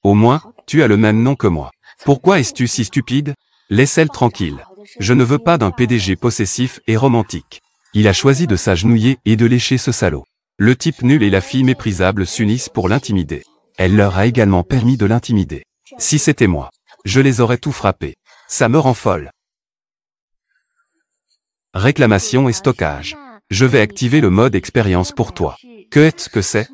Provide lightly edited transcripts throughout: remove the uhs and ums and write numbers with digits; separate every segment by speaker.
Speaker 1: Au moins, tu as le même nom que moi. Pourquoi es-tu si stupide? Laisse-elle tranquille. Je ne veux pas d'un PDG possessif et romantique. Il a choisi de s'agenouiller et de lécher ce salaud. Le type nul et la fille méprisable s'unissent pour l'intimider. Elle leur a également permis de l'intimider. Si c'était moi, je les aurais tout frappés. Ça me rend folle. Réclamation et stockage. Je vais activer le mode expérience pour toi. Que est-ce que c'est?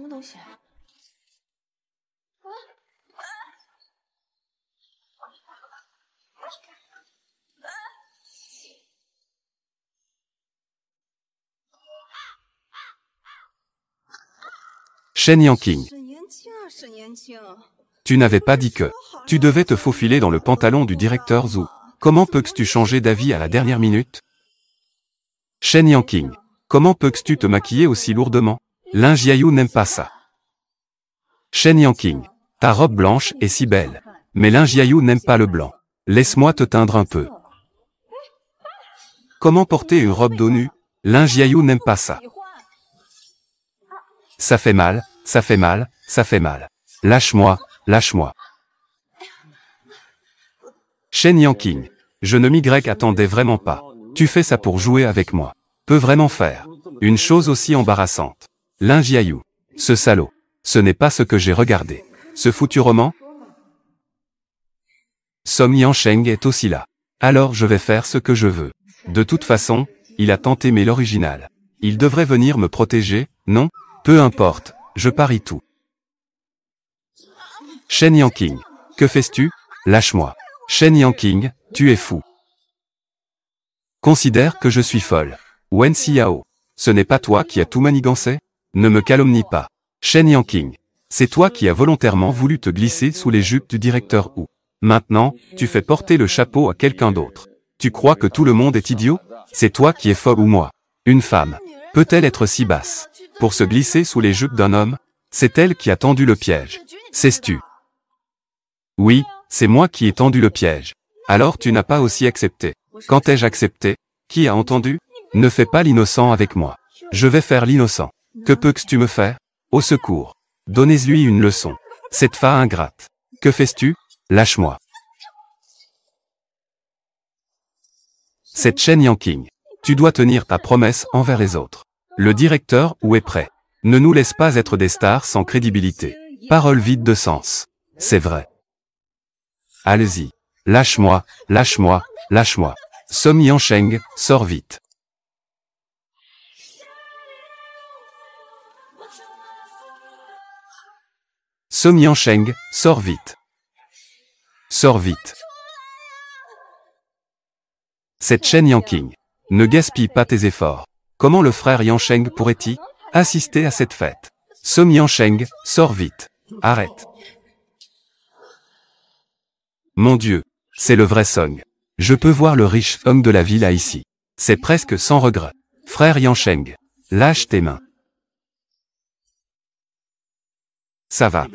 Speaker 1: Shen Yanqing. Tu n'avais pas dit que tu devais te faufiler dans le pantalon du directeur Zhu. Comment peux-tu changer d'avis à la dernière minute? Shen Yanqing. Comment peux-tu te maquiller aussi lourdement? Lin Jiayu n'aime pas ça. Shen Yanqing. Ta robe blanche est si belle. Mais Lin Jiayu n'aime pas le blanc. Laisse-moi te teindre un peu. Comment porter une robe dos nue? Lin Jiayu n'aime pas ça. Ça fait mal, ça fait mal, ça fait mal. Lâche-moi, lâche-moi. Shen Yanqing. Je ne m'y attendais vraiment pas. Tu fais ça pour jouer avec moi. Peut vraiment faire une chose aussi embarrassante. Lin Jiayu. Ce salaud. Ce n'est pas ce que j'ai regardé. Ce foutu roman? Song Yansheng est aussi là. Alors je vais faire ce que je veux. De toute façon, il a tant aimé l'original. Il devrait venir me protéger, non? Peu importe, je parie tout. Shen Yanqing. Que fais-tu? Lâche-moi. Shen Yanqing, tu es fou. Considère que je suis folle. Wen Xiao. Ce n'est pas toi qui as tout manigancé? Ne me calomnie pas. Shen Yanqing. C'est toi qui as volontairement voulu te glisser sous les jupes du directeur Wu. Maintenant, tu fais porter le chapeau à quelqu'un d'autre. Tu crois que tout le monde est idiot? C'est toi qui es folle ou moi? Une femme peut-elle être si basse pour se glisser sous les jupes d'un homme? C'est elle qui a tendu le piège. Sais-tu? Oui, c'est moi qui ai tendu le piège. Alors tu n'as pas aussi accepté. Quand ai-je accepté? Qui a entendu? Ne fais pas l'innocent avec moi. Je vais faire l'innocent. Que peux-tu me faire? Au secours. Donnez-lui une leçon. Cette femme ingrate. Que fais-tu? Lâche-moi. Cette Shen Yanqing. Tu dois tenir ta promesse envers les autres. Le directeur Wu est prêt. Ne nous laisse pas être des stars sans crédibilité. Parole vide de sens. C'est vrai. Allez-y. Lâche-moi, lâche-moi, lâche-moi. Song Yansheng, sors vite. Song Yansheng, sors vite. Sors vite. Cette Shen Yanqing. Ne gaspille pas tes efforts. Comment le frère Yansheng pourrait-il assister à cette fête? Song Yansheng, sors vite. Arrête. Mon Dieu, c'est le vrai Song. Je peux voir le riche Song de la villa ici. C'est presque sans regret. Frère Yansheng, lâche tes mains. Ça va.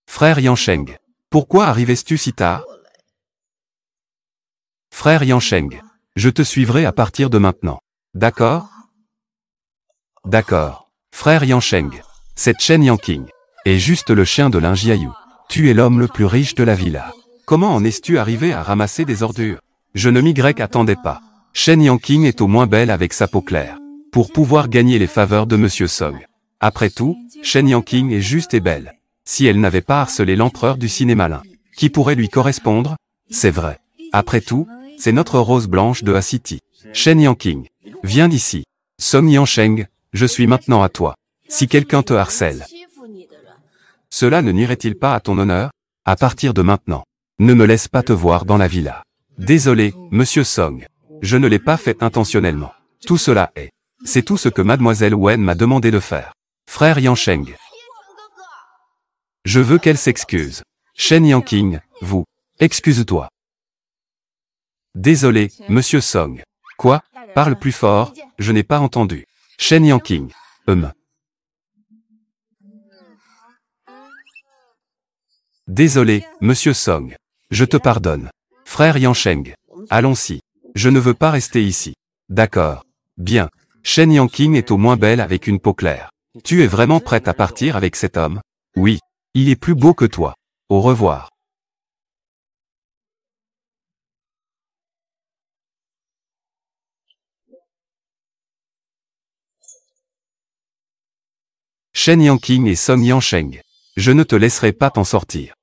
Speaker 1: Frère Yansheng, pourquoi arrives-tu si tard? Frère Yansheng, je te suivrai à partir de maintenant. D'accord? D'accord. Frère Yansheng, cette Shen Yanqing est juste le chien de Lin Jiayu. Tu es l'homme le plus riche de la villa. Comment en es-tu arrivé à ramasser des ordures? Je ne m'y attendais pas. Shen Yanqing est au moins belle avec sa peau claire. Pour pouvoir gagner les faveurs de Monsieur Song. Après tout, Shen Yanqing est juste et belle. Si elle n'avait pas harcelé l'empereur du cinéma Lin, qui pourrait lui correspondre? C'est vrai. Après tout, c'est notre rose blanche de Ha-City. Shen Yanqing, viens d'ici. Song Yansheng, je suis maintenant à toi. Si quelqu'un te harcèle, cela ne nuirait-il pas à ton honneur? À partir de maintenant, ne me laisse pas te voir dans la villa. Désolé, Monsieur Song. Je ne l'ai pas fait intentionnellement. Tout cela est. C'est tout ce que Mademoiselle Wen m'a demandé de faire. Frère Yansheng. Je veux qu'elle s'excuse. Shen Yanqing, vous. Excuse-toi. Désolé, Monsieur Song. Quoi? Parle plus fort, je n'ai pas entendu. Shen Yanqing. Désolé, Monsieur Song. Je te pardonne. Frère Yansheng. Allons-y. Je ne veux pas rester ici. D'accord. Bien. Shen Yanqing est au moins belle avec une peau claire. Tu es vraiment prête à partir avec cet homme? Oui. Il est plus beau que toi. Au revoir. Shen Yanqing et Song Yansheng. Je ne te laisserai pas t'en sortir.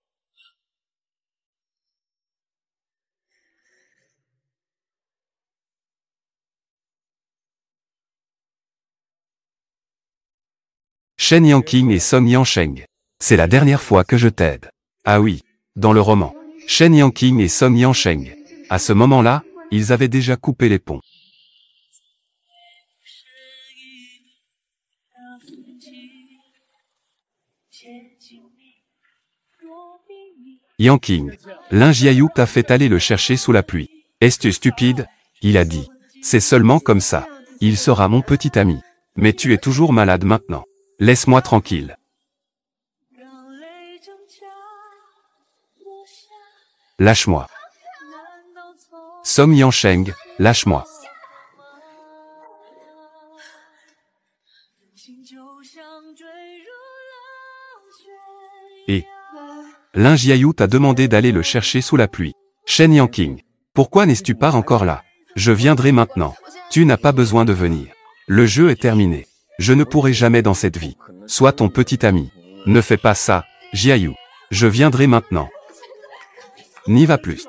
Speaker 1: Shen Yanqing et Song Yansheng. C'est la dernière fois que je t'aide. Ah oui, dans le roman. Shen Yanqing et Song Yansheng. À ce moment-là, ils avaient déjà coupé les ponts. Yanqing. Lin Jiayu t'a fait aller le chercher sous la pluie. Es-tu stupide? Il a dit. C'est seulement comme ça. Il sera mon petit ami. Mais tu es toujours malade maintenant. Laisse-moi tranquille. Lâche-moi. Song Yansheng, lâche-moi. Et Lin Jiayu t'a demandé d'aller le chercher sous la pluie. Shen Yanqing. Pourquoi n'es-tu pas encore là? Je viendrai maintenant. Tu n'as pas besoin de venir. Le jeu est terminé. Je ne pourrai jamais dans cette vie. Sois ton petit ami. Ne fais pas ça, Jiayu. Je viendrai maintenant. N'y va plus.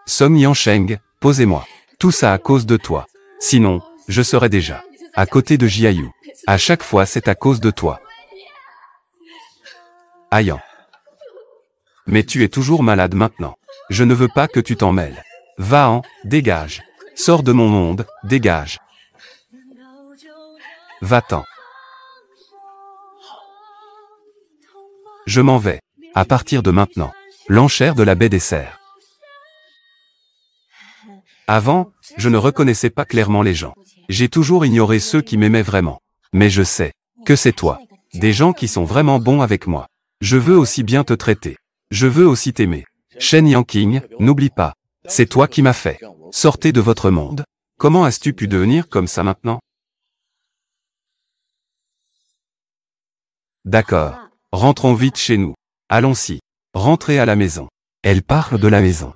Speaker 1: Song Yansheng, posez-moi. Tout ça à cause de toi. Sinon, je serais déjà à côté de Jiayu. À chaque fois c'est à cause de toi. Ayan. Mais tu es toujours malade maintenant. Je ne veux pas que tu t'en mêles. Va-en, dégage. Sors de mon monde, dégage. Va-t'en. Je m'en vais. À partir de maintenant. L'enchère de la baie des cerfs. Avant, je ne reconnaissais pas clairement les gens. J'ai toujours ignoré ceux qui m'aimaient vraiment. Mais je sais que c'est toi. Des gens qui sont vraiment bons avec moi. Je veux aussi bien te traiter. Je veux aussi t'aimer. Shen Yanqing, n'oublie pas. C'est toi qui m'as fait. Sortez de votre monde. Comment as-tu pu devenir comme ça maintenant? D'accord. Rentrons vite chez nous. Allons-y. Rentrez à la maison. Elle parle de la maison.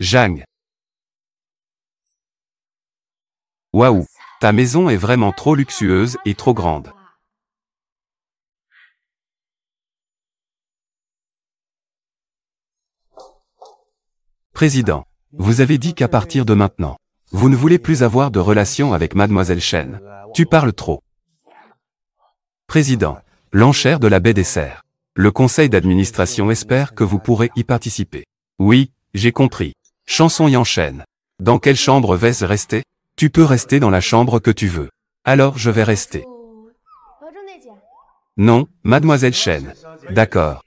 Speaker 1: Zhang. Waouh, ta maison est vraiment trop luxueuse et trop grande. Président, vous avez dit qu'à partir de maintenant, vous ne voulez plus avoir de relation avec Mademoiselle Shen. Tu parles trop. Président, l'enchère de la baie des cerfs. Le conseil d'administration espère que vous pourrez y participer. Oui, j'ai compris. Chanson Yansheng. Dans quelle chambre vais-je rester? Tu peux rester dans la chambre que tu veux. Alors je vais rester. Non, Mademoiselle Shen. D'accord.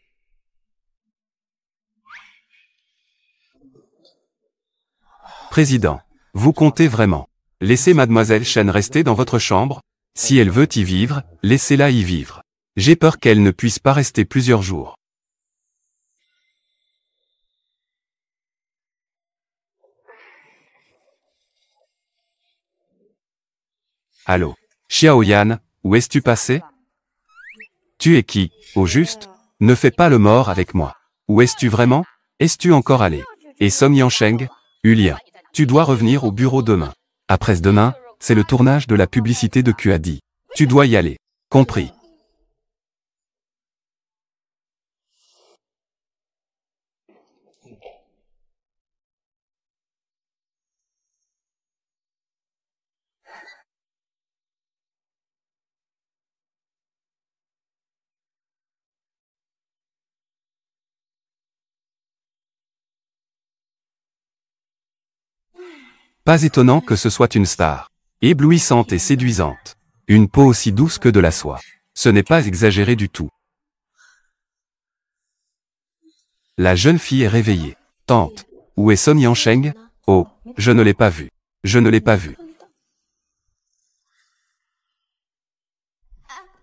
Speaker 1: Président, vous comptez vraiment laisser Mademoiselle Shen rester dans votre chambre? Si elle veut y vivre, laissez-la y vivre. J'ai peur qu'elle ne puisse pas rester plusieurs jours. Allô? Xiaoyan, où es-tu passé? Tu es qui, au juste? Ne fais pas le mort avec moi. Où es-tu vraiment? Es-tu encore allé? Et Song Yansheng? Hulien, tu dois revenir au bureau demain. Après-demain, c'est le tournage de la publicité de QAD. Tu dois y aller. Compris. Pas étonnant que ce soit une star. Éblouissante et séduisante. Une peau aussi douce que de la soie. Ce n'est pas exagéré du tout. La jeune fille est réveillée. Tante, où est Song Yansheng? Oh, je ne l'ai pas vue. Je ne l'ai pas vue.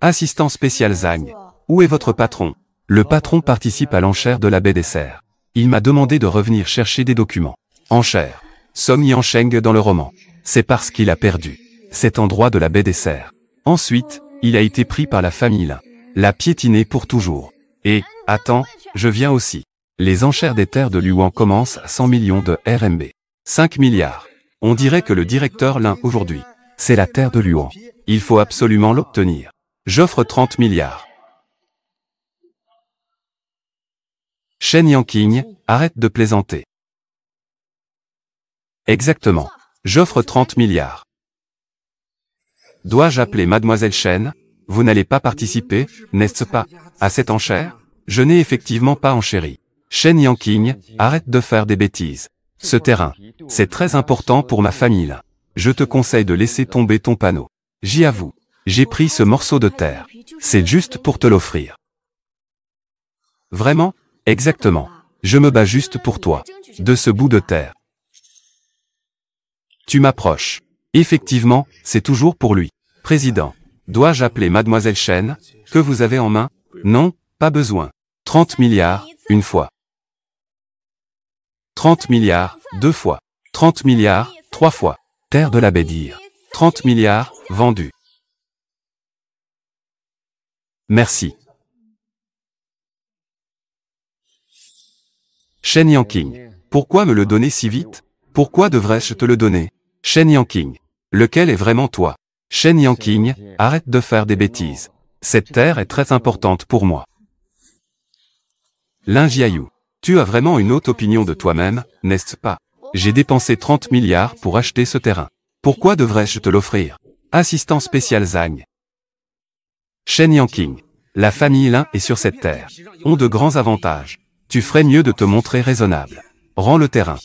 Speaker 1: Assistant spécial Zhang. Où est votre patron? Le patron participe à l'enchère de la baie des cerfs. Il m'a demandé de revenir chercher des documents. Enchère. Song Yansheng dans le roman. C'est parce qu'il a perdu cet endroit de la baie des Cerfs. Ensuite, il a été pris par la famille Lin. L'a piétiné pour toujours. Et, attends, je viens aussi. Les enchères des terres de Luan commencent à 100 millions de RMB. 5 milliards. On dirait que le directeur Lin aujourd'hui, c'est la terre de Luan. Il faut absolument l'obtenir. J'offre 30 milliards. Shen Yanqing, arrête de plaisanter. Exactement. J'offre 30 milliards. Dois-je appeler Mademoiselle Shen? Vous n'allez pas participer, n'est-ce pas, à cette enchère? Je n'ai effectivement pas enchéri. Shen Yanqing, arrête de faire des bêtises. Ce terrain, c'est très important pour ma famille là. Je te conseille de laisser tomber ton panneau. J'y avoue, j'ai pris ce morceau de terre. C'est juste pour te l'offrir. Vraiment? Exactement. Je me bats juste pour toi. De ce bout de terre. Tu m'approches. Effectivement, c'est toujours pour lui. Président, dois-je appeler Mademoiselle Shen? Que vous avez en main? Non, pas besoin. 30 milliards, une fois. 30 milliards, deux fois. 30 milliards, trois fois. Terre de la baie d'Ir. 30 milliards, vendus. Merci. Shen Yanqing. Pourquoi me le donner si vite? Pourquoi devrais-je te le donner? Shen Yanqing. Lequel est vraiment toi? Shen Yanqing, arrête de faire des bêtises. Cette terre est très importante pour moi. Lin Jiayu. Tu as vraiment une haute opinion de toi-même, n'est-ce pas? J'ai dépensé 30 milliards pour acheter ce terrain. Pourquoi devrais-je te l'offrir? Assistant spécial Zhang. Shen Yanqing. La famille Lin est sur cette terre. Ont de grands avantages. Tu ferais mieux de te montrer raisonnable. Rends le terrain.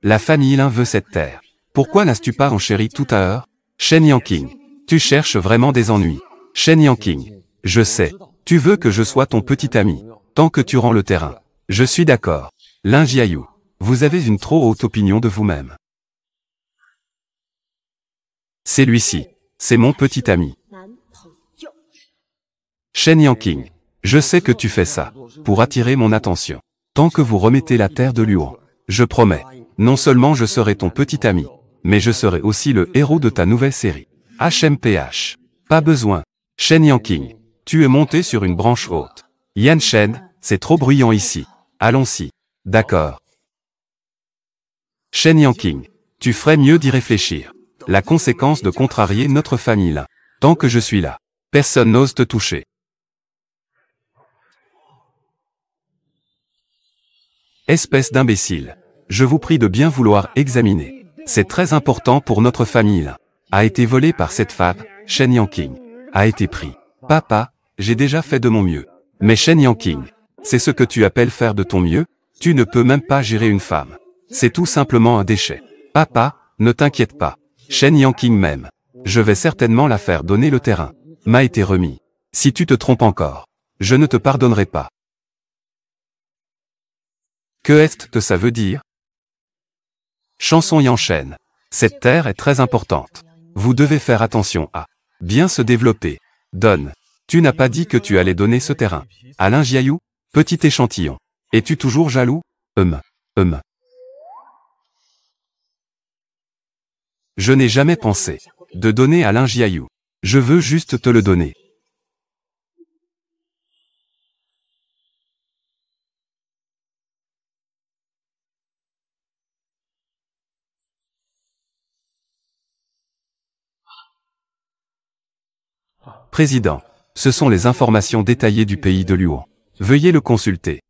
Speaker 1: La famille Lin veut cette terre. Pourquoi n'as-tu pas enchéri tout à l'heure? Shen Yanqing. Tu cherches vraiment des ennuis. Shen Yanqing. Je sais. Tu veux que je sois ton petit ami. Tant que tu rends le terrain. Je suis d'accord. Lin Jiayu. Vous avez une trop haute opinion de vous-même. C'est lui-ci. C'est mon petit ami. Shen Yanqing. Je sais que tu fais ça. Pour attirer mon attention. Tant que vous remettez la terre de Luan. Je promets. Non seulement je serai ton petit ami. Mais je serai aussi le héros de ta nouvelle série. HMPH. Pas besoin. Shen Yanqing. Tu es monté sur une branche haute. Yan Shen, c'est trop bruyant ici. Allons-y. D'accord. Shen Yanqing. Tu ferais mieux d'y réfléchir. La conséquence de contrarier notre famille là. Tant que je suis là. Personne n'ose te toucher. Espèce d'imbécile. Je vous prie de bien vouloir examiner. C'est très important pour notre famille là. A été volé par cette femme, Shen Yanqing. A été pris. Papa, j'ai déjà fait de mon mieux. Mais Shen Yanqing, c'est ce que tu appelles faire de ton mieux? Tu ne peux même pas gérer une femme. C'est tout simplement un déchet. Papa, ne t'inquiète pas. Shen Yanqing même. Je vais certainement la faire donner le terrain. M'a été remis. Si tu te trompes encore, je ne te pardonnerai pas. Que est-ce que ça veut dire? Chanson Yanshen. Cette terre est très importante. Vous devez faire attention à bien se développer. Donne. Tu n'as pas dit que tu allais donner ce terrain. À Lin Jiayu, petit échantillon. Es-tu toujours jaloux? Je n'ai jamais pensé de donner à Lin Jiayu. Je veux juste te le donner. Président, ce sont les informations détaillées du pays de Luan. Veuillez le consulter.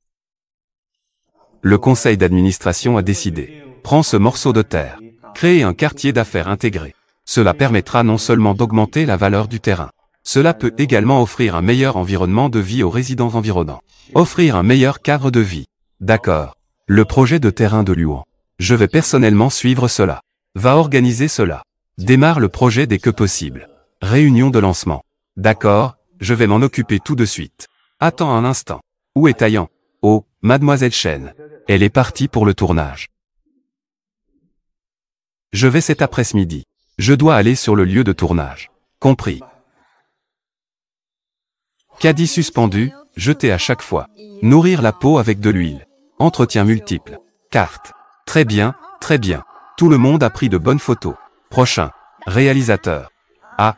Speaker 1: Le conseil d'administration a décidé. Prends ce morceau de terre. Créer un quartier d'affaires intégré. Cela permettra non seulement d'augmenter la valeur du terrain. Cela peut également offrir un meilleur environnement de vie aux résidents environnants. Offrir un meilleur cadre de vie. D'accord. Le projet de terrain de Luan. Je vais personnellement suivre cela. Va organiser cela. Démarre le projet dès que possible. Réunion de lancement. D'accord, je vais m'en occuper tout de suite. Attends un instant. Où est Taillan? Oh, Mademoiselle Shen. Elle est partie pour le tournage. Je vais cet après-midi. Je dois aller sur le lieu de tournage. Compris. Caddie suspendu, jeté à chaque fois. Nourrir la peau avec de l'huile. Entretien multiple. Carte. Très bien, très bien. Tout le monde a pris de bonnes photos. Prochain. Réalisateur. Ah.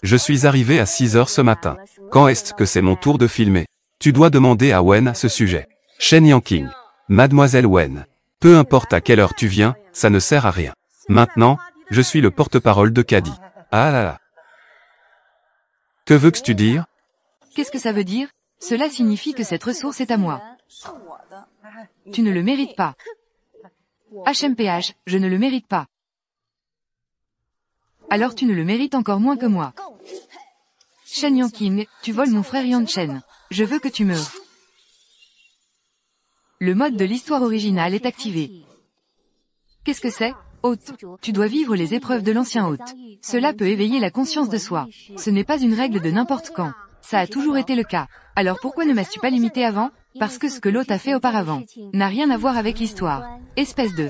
Speaker 1: Je suis arrivé à 6 heures ce matin. Quand est-ce que c'est mon tour de filmer? Tu dois demander à Wen à ce sujet. Shen Yanqing. Mademoiselle Wen. Peu importe à quelle heure tu viens, ça ne sert à rien. Maintenant, je suis le porte-parole de Caddy. Ah là là. Que veux-tu dire?
Speaker 2: Qu'est-ce que ça veut dire? Cela signifie que cette ressource est à moi. Tu ne le mérites pas. HMPH, je ne le mérite pas. Alors tu ne le mérites encore moins que moi. Shen Yanqing, tu voles mon frère Yan Chen. Je veux que tu meures. Le mode de l'histoire originale est activé. Qu'est-ce que c'est? Hôte. Tu dois vivre les épreuves de l'ancien hôte. Cela peut éveiller la conscience de soi. Ce n'est pas une règle de n'importe quand. Ça a toujours été le cas. Alors pourquoi ne m'as-tu pas limité avant? Parce que ce que l'hôte a fait auparavant n'a rien à voir avec l'histoire. Espèce de...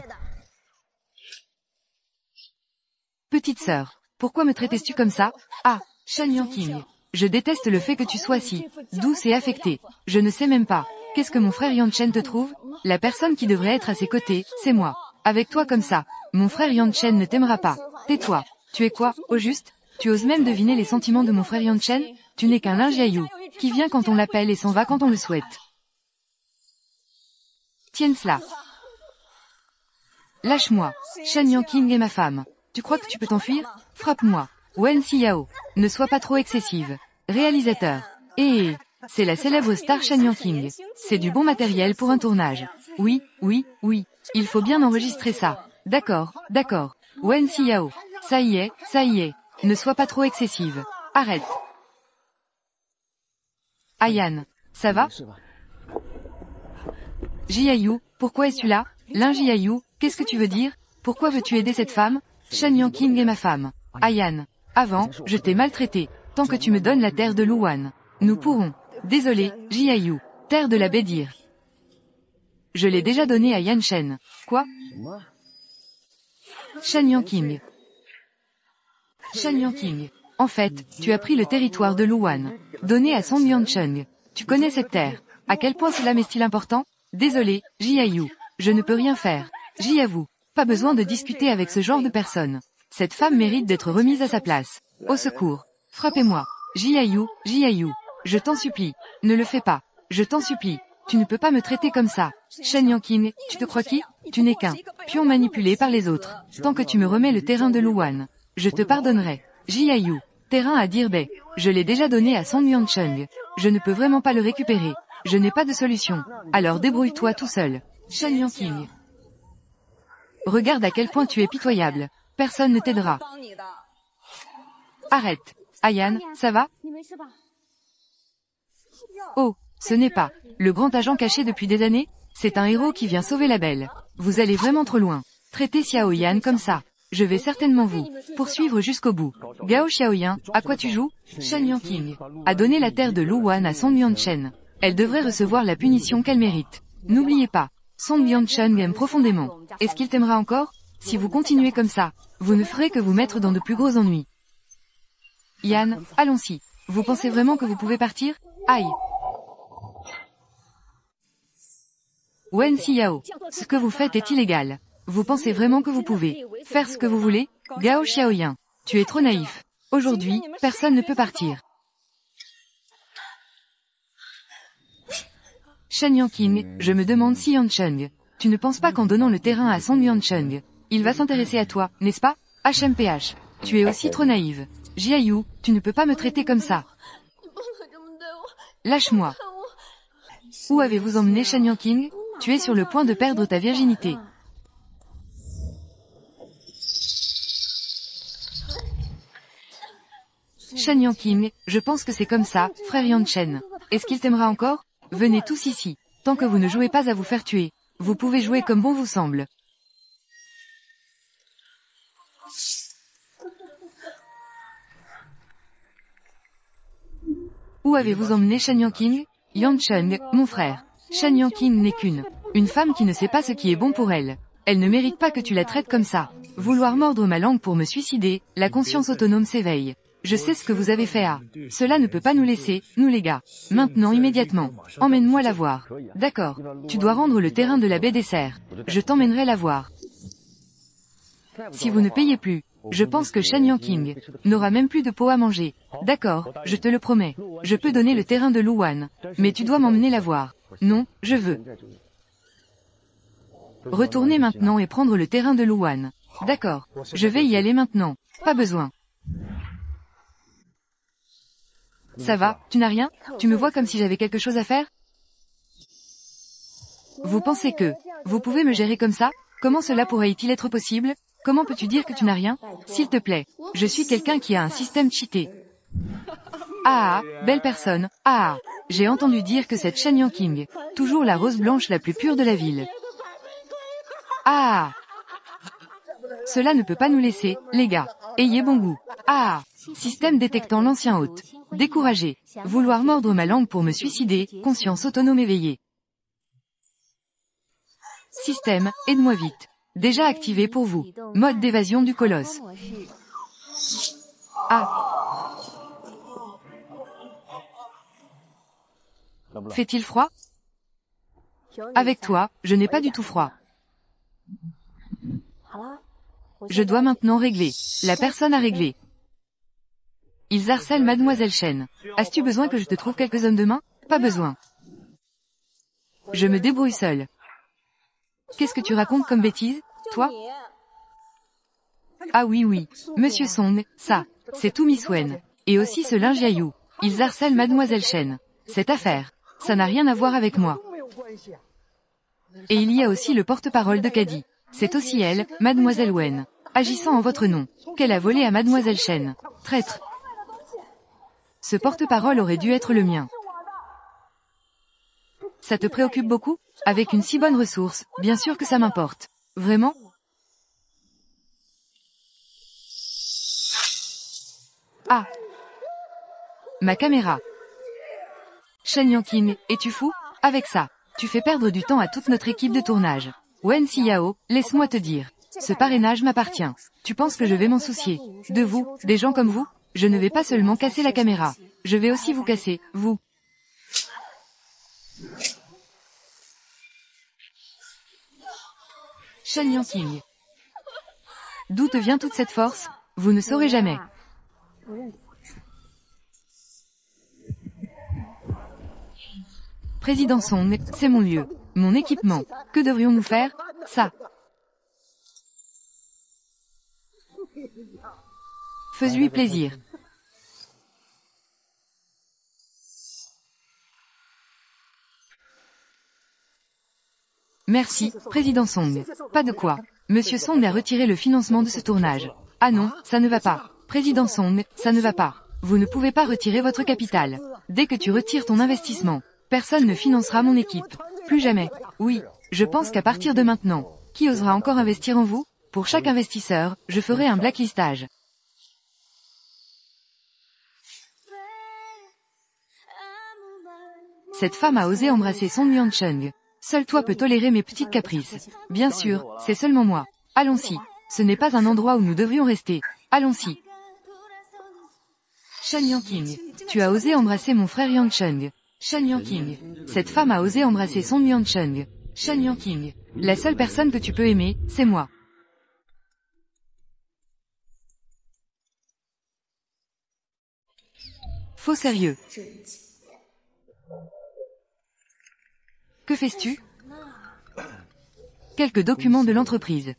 Speaker 2: Petite sœur, pourquoi me traites-tu comme ça? Ah, Shen Yanqing. Je déteste le fait que tu sois si douce et affectée. Je ne sais même pas. Qu'est-ce que mon frère Yan Chen te trouve? La personne qui devrait être à ses côtés, c'est moi. Avec toi comme ça, mon frère Yan Chen ne t'aimera pas. Tais-toi. Tu es quoi, au juste? Tu oses même deviner les sentiments de mon frère Yan Chen? Tu n'es qu'un lingiaillou, qui vient quand on l'appelle et s'en va quand on le souhaite. Tiens cela. Lâche-moi. Shen Yanqing est ma femme. Tu crois que tu peux t'enfuir? Frappe-moi. Wen Xiao. Ne sois pas trop excessive. Réalisateur. C'est la célèbre star Shen Yanqing. C'est du bon matériel pour un tournage. Oui, oui, oui. Il faut bien enregistrer ça. D'accord, d'accord. Wen Xiao. Ça y est, ça y est. Ne sois pas trop excessive. Arrête. Ayan. Ça va? Jiayu, pourquoi es-tu là? Lin Jiayu, qu'est-ce que tu veux dire? Pourquoi veux-tu aider cette femme? Shen Yanqing est ma femme. Ayan. Avant, je t'ai maltraité. Tant que tu me donnes la terre de Luan. Nous pourrons. Désolé, Jiayu. Terre de la Bédir. Je l'ai déjà donnée à Yan Shen. Quoi? Shen Yanqing. Shen Yanqing. En fait, tu as pris le territoire de Luan. Donné à Song Yancheng. Tu connais cette terre. À quel point cela m'est-il important? Désolé, Jiayu. Je ne peux rien faire. J'y avoue. Pas besoin de discuter avec ce genre de personne. Cette femme mérite d'être remise à sa place. Au secours. Frappez-moi. Jiayu, Jiayu. Je t'en supplie. Ne le fais pas. Je t'en supplie. Tu ne peux pas me traiter comme ça. Shen Yanqing, tu te crois qui? Tu n'es qu'un pion manipulé par les autres. Tant que tu me remets le terrain de Luan, je te pardonnerai. Jiayu. Terrain à Dirbei. Je l'ai déjà donné à Song Yancheng. Je ne peux vraiment pas le récupérer. Je n'ai pas de solution. Alors débrouille-toi tout seul. Shen Yanqing. Regarde à quel point tu es pitoyable. Personne ne t'aidera. Arrête. Ayan, ça va? Oh, ce n'est pas le grand agent caché depuis des années? C'est un héros qui vient sauver la belle. Vous allez vraiment trop loin. Traitez Xiaoyan comme ça. Je vais certainement vous poursuivre jusqu'au bout. Gao Xiaoyan, à quoi tu joues? Shen Yanqing a donné la terre de Luan à Song Yanchen. Elle devrait recevoir la punition qu'elle mérite. N'oubliez pas, Song Yanchen aime profondément. Est-ce qu'il t'aimera encore? Si vous continuez comme ça, vous ne ferez que vous mettre dans de plus gros ennuis. Yan, allons-y. Vous pensez vraiment que vous pouvez partir? Aïe. Wen Xiao, ce que vous faites est illégal. Vous pensez vraiment que vous pouvez faire ce que vous voulez? Gao Xiaoyan, tu es trop naïf. Aujourd'hui, personne ne peut partir. Shen Yanqing, je me demande si Yancheng, tu ne penses pas qu'en donnant le terrain à Song Yancheng, il va s'intéresser à toi, n'est-ce pas? HMPH, tu es aussi trop naïve. Jiayu, tu ne peux pas me traiter comme ça. Lâche-moi. Où avez-vous emmené Shen Yanqing? Tu es sur le point de perdre ta virginité. Shen Yanqing, je pense que c'est comme ça, frère Yanchen. Est-ce qu'il t'aimera encore? Venez tous ici. Tant que vous ne jouez pas à vous faire tuer, vous pouvez jouer comme bon vous semble. Où avez-vous emmené Shen Yanqing? Yancheng, mon frère. Shen Yanqing n'est qu'une femme qui ne sait pas ce qui est bon pour elle. Elle ne mérite pas que tu la traites comme ça. Vouloir mordre ma langue pour me suicider, la conscience autonome s'éveille. Je sais ce que vous avez fait à. Cela ne peut pas nous laisser, nous les gars. Maintenant immédiatement. Emmène-moi la voir. D'accord. Tu dois rendre le terrain de la baie des cerfs. Je t'emmènerai la voir. Si vous ne payez plus, je pense que Shen Yanqing n'aura même plus de peau à manger. D'accord, je te le promets. Je peux donner le terrain de Luwan. Mais tu dois m'emmener la voir. Non, je veux. Retourner maintenant et prendre le terrain de Luwan. D'accord. Je vais y aller maintenant. Pas besoin. Ça va, tu n'as rien? Tu me vois comme si j'avais quelque chose à faire? Vous pensez que vous pouvez me gérer comme ça? Comment cela pourrait-il être possible? Comment peux-tu dire que tu n'as rien? S'il te plaît, je suis quelqu'un qui a un système cheaté. Ah, belle personne, ah, j'ai entendu dire que cette Shen Yanqing, toujours la rose blanche la plus pure de la ville. Ah, cela ne peut pas nous laisser, les gars. Ayez bon goût. Ah, système détectant l'ancien hôte. Découragé. Vouloir mordre ma langue pour me suicider, conscience autonome éveillée. Système, aide-moi vite. Déjà activé pour vous. Mode d'évasion du colosse. Ah. Fait-il froid? Avec toi, je n'ai pas du tout froid. Je dois maintenant régler. La personne a réglé. Ils harcèlent Mademoiselle Shen. As-tu besoin que je te trouve quelques hommes de main? Pas besoin. Je me débrouille seul. Qu'est-ce que tu racontes comme bêtise, toi? Ah oui oui, Monsieur Song, ça, c'est tout Miss Wen. Et aussi ce linge Yayu. Ils harcèlent Mademoiselle Shen. Cette affaire, ça n'a rien à voir avec moi. Et il y a aussi le porte-parole de Caddy. C'est aussi elle, Mademoiselle Wen, agissant en votre nom, qu'elle a volé à Mademoiselle Shen. Traître. Ce porte-parole aurait dû être le mien. Ça te préoccupe beaucoup? Avec une si bonne ressource, bien sûr que ça m'importe. Vraiment? Ah! Ma caméra. Shen Yanqing, es-tu fou? Avec ça, tu fais perdre du temps à toute notre équipe de tournage. Wen Xiao, laisse-moi te dire. Ce parrainage m'appartient. Tu penses que je vais m'en soucier? De vous, des gens comme vous? Je ne vais pas seulement casser la caméra. Je vais aussi vous casser, vous. Shen Yanqing. D'où te vient toute cette force? Vous ne saurez jamais. Président Song, c'est mon lieu. Mon équipement. Que devrions-nous faire? Ça. Fais-lui plaisir. Merci, Président Song. Pas de quoi. Monsieur Song a retiré le financement de ce tournage. Ah non, ça ne va pas. Président Song, ça ne va pas. Vous ne pouvez pas retirer votre capital. Dès que tu retires ton investissement, personne ne financera mon équipe. Plus jamais. Oui, je pense qu'à partir de maintenant, qui osera encore investir en vous? Pour chaque investisseur, je ferai un blacklistage. Cette femme a osé embrasser Song Yanqing. Seul toi peux tolérer mes petites caprices. Bien sûr, c'est seulement moi. Allons-y. Ce n'est pas un endroit où nous devrions rester. Allons-y. Shen Yanqing, tu as osé embrasser mon frère Yanqing. Shen Yanqing, cette femme a osé embrasser Song Yanqing. Shen Yanqing, la seule personne que tu peux aimer, c'est moi. Faux sérieux. Que fais-tu? Quelques documents de l'entreprise.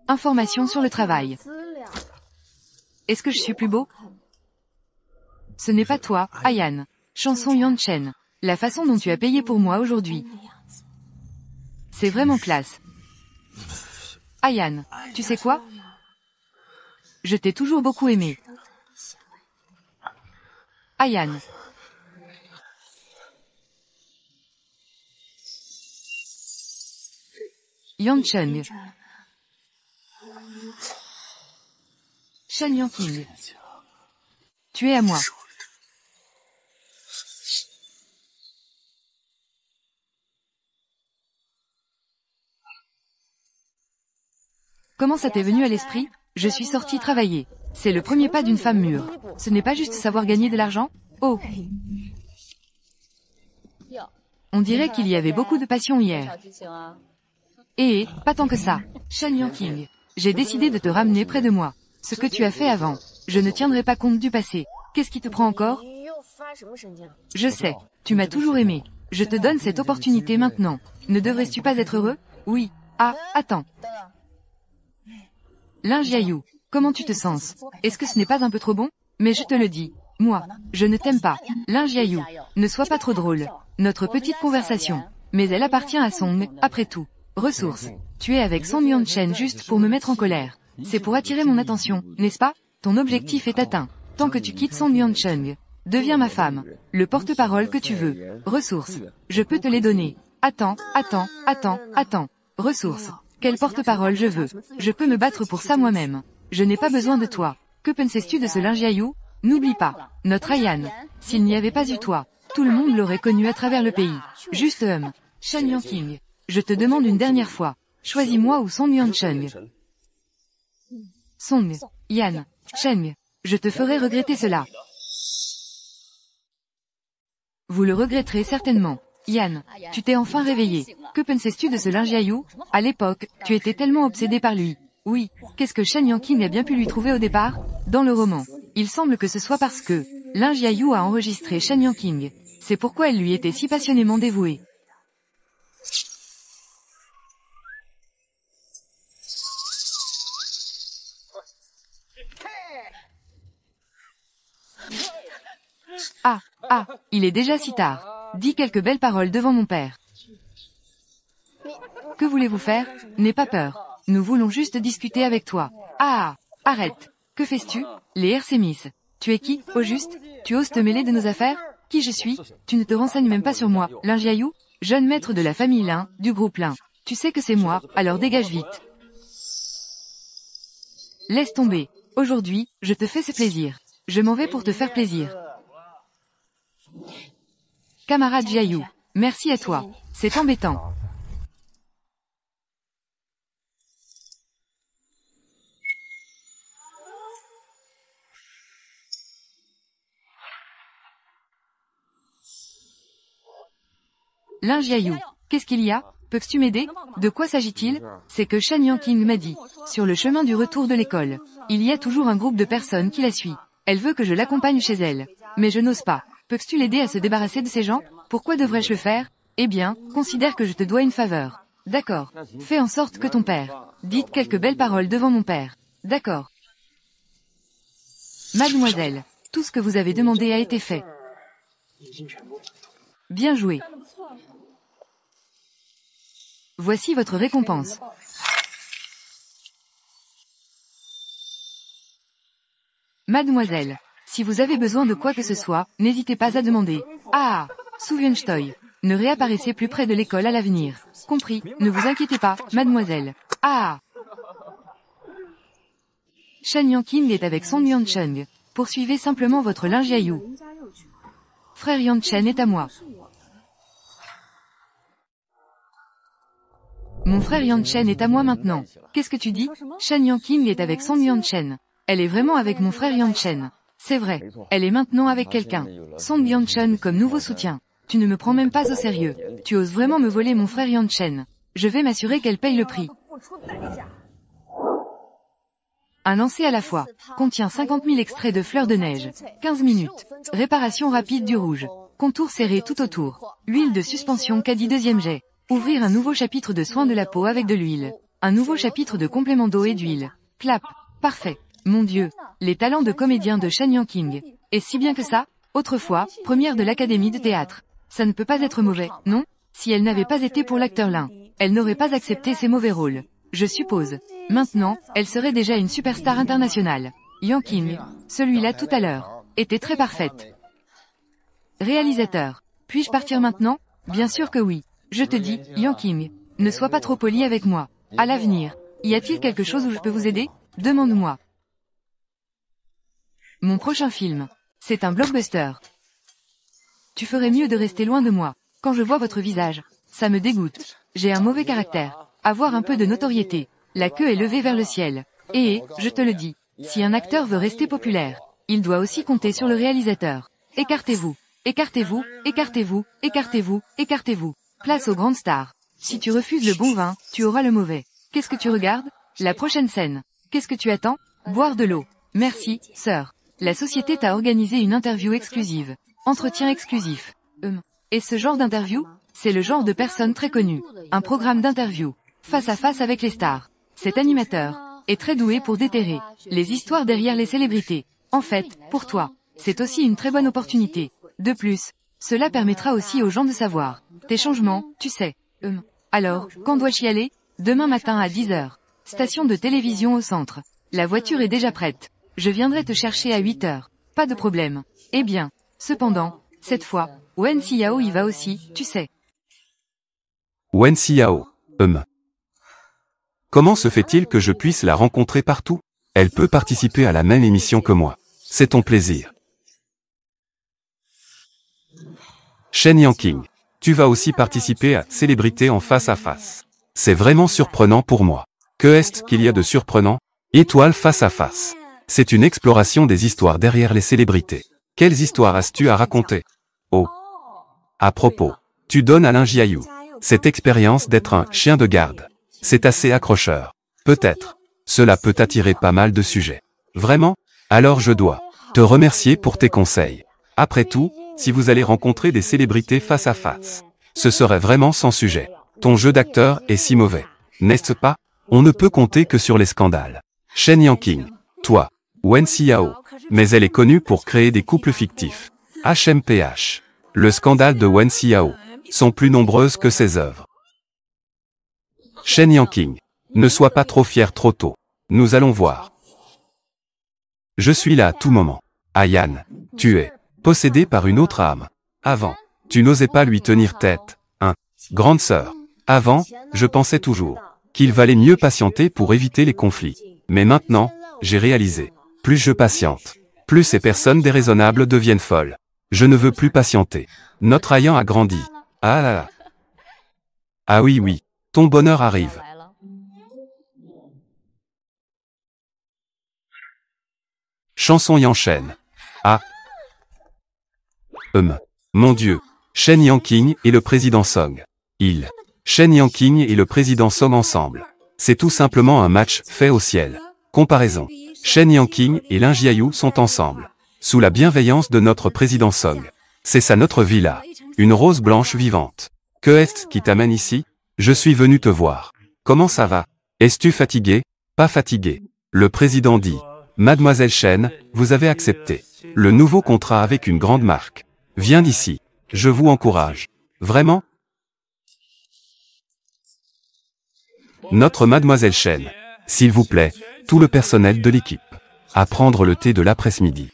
Speaker 2: Informations sur le travail. Est-ce que je suis plus beau? Ce n'est pas toi, Ayan. Chanson Yanchen. La façon dont tu as payé pour moi aujourd'hui. C'est vraiment classe. Ayan, tu sais quoi? Je t'ai toujours beaucoup aimé. Ayan. Yanchen. Shen Yanqing. Tu es à moi. Comment ça t'est venu à l'esprit? Je suis sortie travailler. C'est le premier pas d'une femme mûre. Ce n'est pas juste savoir gagner de l'argent? Oh! On dirait qu'il y avait beaucoup de passion hier. Et, pas tant que ça. Shen Yanqing. J'ai décidé de te ramener près de moi. Ce que tu as fait avant. Je ne tiendrai pas compte du passé. Qu'est-ce qui te prend encore? Je sais. Tu m'as toujours aimé. Je te donne cette opportunité maintenant. Ne devrais-tu pas être heureux? Oui. Ah, attends. Lin Jiayu. Comment tu te sens? Est-ce que ce n'est pas un peu trop bon? Mais je te le dis. Moi, je ne t'aime pas. Lin Jiayu. Ne sois pas trop drôle. Notre petite conversation. Mais elle appartient à Song, après tout. Ressources. Tu es avec Song Yuanchen juste pour me mettre en colère. C'est pour attirer mon attention, n'est-ce pas? Ton objectif est atteint. Tant que tu quittes Song Yuanchen. Deviens ma femme. Le porte-parole que tu veux. Ressources. Je peux te les donner. Attends. Ressources. Quel porte-parole je veux? Je peux me battre pour ça moi-même. Je n'ai pas besoin de toi. Que penses-tu de ce Lin Jiayu? N'oublie pas. Notre Ayan. S'il n'y avait pas eu toi, tout le monde l'aurait connu à travers le pays. Juste Shen Yanqing. Je te demande une dernière fois. Choisis-moi ou Song Yuancheng. Song. Yan. Sheng. Je te ferai regretter cela. Vous le regretterez certainement. Yan, tu t'es enfin réveillé. Que penses-tu de ce Lin Jiayu? À l'époque, tu étais tellement obsédé par lui. Oui, qu'est-ce que Shen Yanqing a bien pu lui trouver au départ? Dans le roman, il semble que ce soit parce que Lin Jiayu a enregistré Shen Yanqing. C'est pourquoi elle lui était si passionnément dévouée. Ah, il est déjà si tard. Dis quelques belles paroles devant mon père. Que voulez-vous faire? N'aie pas peur. Nous voulons juste discuter avec toi. Ah, arrête. Que fais-tu? Les RC Miss. Tu es qui, au juste? Tu oses te mêler de nos affaires? Qui je suis? Tu ne te renseignes même pas sur moi, Lin Jiayu? Jeune maître de la famille Lin, du groupe Lin. Tu sais que c'est moi, alors dégage vite. Laisse tomber. Aujourd'hui, je te fais ce plaisir. Je m'en vais pour te faire plaisir. Camarade Jiayu, merci à toi. C'est embêtant. Lin Jiayu, qu'est-ce qu'il y a? Peux-tu m'aider? De quoi s'agit-il? C'est que Shen Yanqing m'a dit. Sur le chemin du retour de l'école, il y a toujours un groupe de personnes qui la suit. Elle veut que je l'accompagne chez elle. Mais je n'ose pas. Peux-tu l'aider à se débarrasser de ces gens? Pourquoi devrais-je le faire? Eh bien, considère que je te dois une faveur. D'accord. Fais en sorte que ton père. Dites quelques belles paroles devant mon père. D'accord. Mademoiselle, tout ce que vous avez demandé a été fait. Bien joué. Voici votre récompense. Mademoiselle, si vous avez besoin de quoi que ce soit, n'hésitez pas à demander. Ah, Souviens-toi. Ne réapparaissez plus près de l'école à l'avenir. Compris, ne vous inquiétez pas, mademoiselle. Ah! Shen Yanqing est avec Song Yuancheng. Poursuivez simplement votre Lin Jiayu. Frère Yanchen est à moi. Mon frère Yanchen est à moi maintenant. Qu'est-ce que tu dis? Shen Yanqing est avec Song Yuanchen. Elle est vraiment avec mon frère Yanchen. C'est vrai. Elle est maintenant avec quelqu'un. Song Yuanchen comme nouveau soutien. Tu ne me prends même pas au sérieux. Tu oses vraiment me voler mon frère Yanchen. Je vais m'assurer qu'elle paye le prix. Un lancer à la fois. Contient 50 000 extraits de fleurs de neige. 15 minutes. Réparation rapide du rouge. Contour serré tout autour. Huile de suspension caddie deuxième jet. Ouvrir un nouveau chapitre de soins de la peau avec de l'huile. Un nouveau chapitre de complément d'eau et d'huile. Clap. Parfait. Mon Dieu. Les talents de comédien de Shen Yanqing. Et si bien que ça? Autrefois, première de l'académie de théâtre. Ça ne peut pas être mauvais, non? Si elle n'avait pas été pour l'acteur Lin, elle n'aurait pas accepté ces mauvais rôles. Je suppose. Maintenant, elle serait déjà une superstar internationale. Yanqing, celui-là tout à l'heure, était très parfaite. Réalisateur. Puis-je partir maintenant? Bien sûr que oui. Je te dis, Yanqing, ne sois pas trop poli avec moi. À l'avenir, y a-t-il quelque chose où je peux vous aider? Demande-moi. Mon prochain film. C'est un blockbuster. Tu ferais mieux de rester loin de moi. Quand je vois votre visage, ça me dégoûte. J'ai un mauvais caractère. Avoir un peu de notoriété. La queue est levée vers le ciel. Et, je te le dis, si un acteur veut rester populaire, il doit aussi compter sur le réalisateur. Écartez-vous, écartez-vous, écartez-vous, écartez-vous, écartez-vous. Place aux grandes stars. Si tu refuses le bon vin, tu auras le mauvais. Qu'est-ce que tu regardes? La prochaine scène. Qu'est-ce que tu attends? Boire de l'eau. Merci, sœur. La société t'a organisé une interview exclusive. Entretien exclusif. Et ce genre d'interview? C'est le genre de personne très connue. Un programme d'interview. Face à face avec les stars. Cet animateur est très doué pour déterrer les histoires derrière les célébrités. En fait, pour toi, c'est aussi une très bonne opportunité. De plus, cela permettra aussi aux gens de savoir tes changements, tu sais. Alors, quand dois-je y aller? Demain matin à 10 heures. Station de télévision au centre. La voiture est déjà prête. Je viendrai te chercher à 8 heures. Pas de problème. Eh bien, cependant, cette fois, Wen Xiao y va aussi, tu sais.
Speaker 1: Wen Xiao. Comment se fait-il que je puisse la rencontrer partout? Elle peut participer à la même émission que moi. C'est ton plaisir. Shen Yanqing. Tu vas aussi participer à Célébrité en face à face. C'est vraiment surprenant pour moi. Que est-ce qu'il y a de surprenant? Étoile face à face. C'est une exploration des histoires derrière les célébrités. Quelles histoires as-tu à raconter? Oh. À propos, tu donnes à Linjiayu cette expérience d'être un chien de garde. C'est assez accrocheur. Peut-être. Cela peut attirer pas mal de sujets. Vraiment? Alors je dois te remercier pour tes conseils. Après tout, si vous allez rencontrer des célébrités face à face, ce serait vraiment sans sujet. Ton jeu d'acteur est si mauvais. N'est-ce pas? On ne peut compter que sur les scandales. Shen Yanqing. Toi. Wen Xiao. Mais elle est connue pour créer des couples fictifs. HMPH. Le scandale de Wen Xiao sont plus nombreuses que ses œuvres. Shen Yanqing. Ne sois pas trop fier trop tôt. Nous allons voir. Je suis là à tout moment. Ayan. Tu es possédé par une autre âme. Avant, tu n'osais pas lui tenir tête. Grande sœur. Avant, je pensais toujours qu'il valait mieux patienter pour éviter les conflits. Mais maintenant, j'ai réalisé. Plus je patiente, plus ces personnes déraisonnables deviennent folles. Je ne veux plus patienter. Notre Ayan a grandi. Ah là là. Ah oui oui, ton bonheur arrive. Chanson Yanchen. Ah. Mon Dieu. Shen Yanqing et le président Song. Shen Yanqing et le président Song ensemble. C'est tout simplement un match fait au ciel. Comparaison. Shen Yanqing et Linjiayu sont ensemble. Sous la bienveillance de notre président Song. C'est ça notre villa. Une rose blanche vivante. Que est-ce qui t'amène ici? Je suis venu te voir. Comment ça va? Es-tu fatigué? Pas fatigué. Le président dit. Mademoiselle Shen, vous avez accepté le nouveau contrat avec une grande marque. Viens d'ici. Je vous encourage. Vraiment? Notre Mademoiselle Shen. S'il vous plaît, tout le personnel de l'équipe. À prendre le thé de l'après-midi.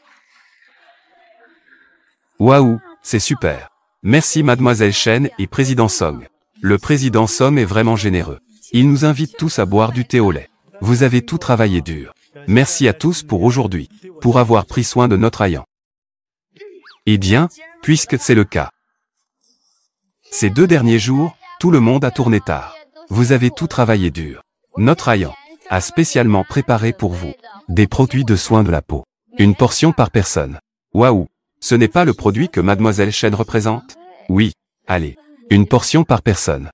Speaker 1: Waouh, c'est super. Merci Mademoiselle Shen et Président Song. Le Président Song est vraiment généreux. Il nous invite tous à boire du thé au lait. Vous avez tout travaillé dur. Merci à tous pour aujourd'hui, pour avoir pris soin de notre Ayan. Eh bien, puisque c'est le cas. Ces 2 derniers jours, tout le monde a tourné tard. Vous avez tout travaillé dur. Notre Ayan a spécialement préparé pour vous des produits de soins de la peau. Une portion par personne. Waouh! Ce n'est pas le produit que Mademoiselle Shen représente? Oui. Allez. Une portion par personne.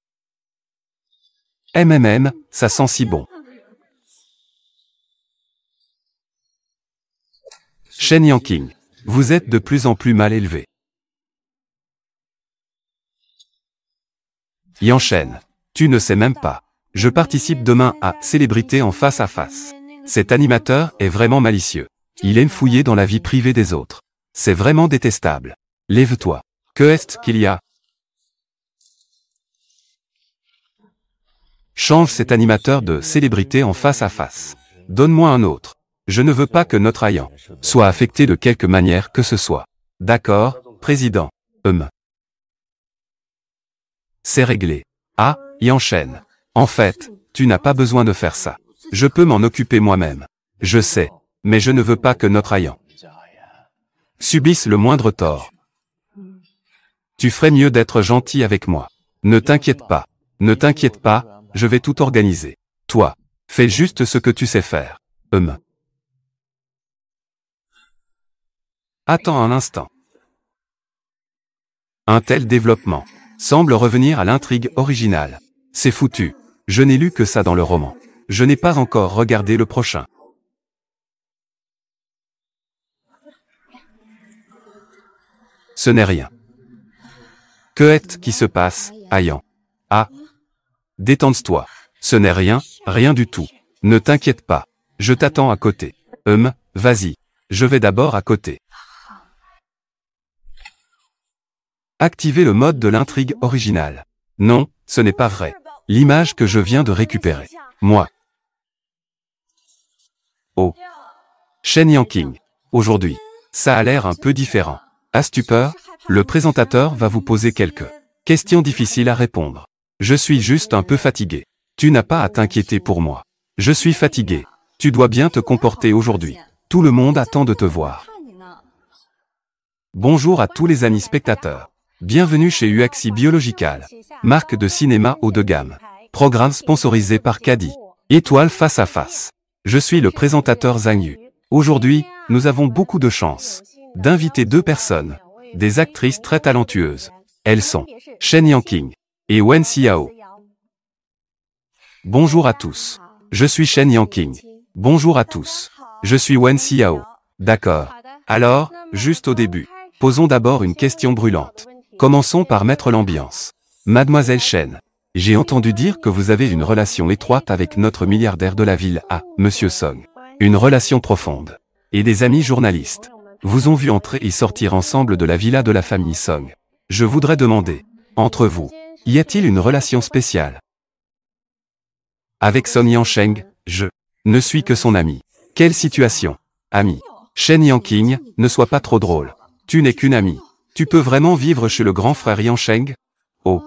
Speaker 1: Ça sent si bon. Shen Yanqing. Vous êtes de plus en plus mal élevé. Yanchen. Tu ne sais même pas. Je participe demain à Célébrité en face à face. Cet animateur est vraiment malicieux. Il aime fouiller dans la vie privée des autres. C'est vraiment détestable. Lève-toi. Que est-ce qu'il y a? Change cet animateur de Célébrité en face à face. Donne-moi un autre. Je ne veux pas que notre Ayan soit affecté de quelque manière que ce soit. D'accord, président. C'est réglé. Ah, Yanchen. En fait, tu n'as pas besoin de faire ça. Je peux m'en occuper moi-même. Je sais. Mais je ne veux pas que notre Ayan subisse le moindre tort. Tu ferais mieux d'être gentil avec moi. Ne t'inquiète pas. Ne t'inquiète pas, je vais tout organiser. Toi, fais juste ce que tu sais faire. Attends un instant. Un tel développement semble revenir à l'intrigue originale. C'est foutu. Je n'ai lu que ça dans le roman. Je n'ai pas encore regardé le prochain. Ce n'est rien. Que est-ce qui se passe, Ayan? Ah. Détends-toi. Ce n'est rien, rien du tout. Ne t'inquiète pas. Je t'attends à côté. Vas-y. Je vais d'abord à côté. Activez le mode de l'intrigue originale. Non, ce n'est pas vrai. L'image que je viens de récupérer. Moi. Oh. Shen Yanqing. Aujourd'hui. Ça a l'air un peu différent. À stupeur, le présentateur va vous poser quelques questions difficiles à répondre. Je suis juste un peu fatigué. Tu n'as pas à t'inquiéter pour moi. Je suis fatigué. Tu dois bien te comporter aujourd'hui. Tout le monde attend de te voir. Bonjour à tous les amis spectateurs. Bienvenue chez UXI Biological, marque de cinéma haut de gamme. Programme sponsorisé par Caddy. Étoile face à face. Je suis le présentateur Zhang Yu. Aujourd'hui, nous avons beaucoup de chance d'inviter deux personnes, des actrices très talentueuses. Elles sont Shen Yanqing et Wen Xiao. Bonjour à tous. Je suis Shen Yanqing. Bonjour à tous. Je suis Wen Xiao. D'accord. Alors, juste au début, posons d'abord une question brûlante. Commençons par mettre l'ambiance. Mademoiselle Shen, j'ai entendu dire que vous avez une relation étroite avec notre milliardaire de la ville A, Monsieur Song. Une relation profonde. Et des amis journalistes vous ont vu entrer et sortir ensemble de la villa de la famille Song. Je voudrais demander, entre vous, y a-t-il une relation spéciale? Avec Song Yansheng, je ne suis que son ami. Quelle situation? Ami. Shen Yanqing, ne sois pas trop drôle. Tu n'es qu'une amie. Tu peux vraiment vivre chez le grand frère Yansheng? Oh.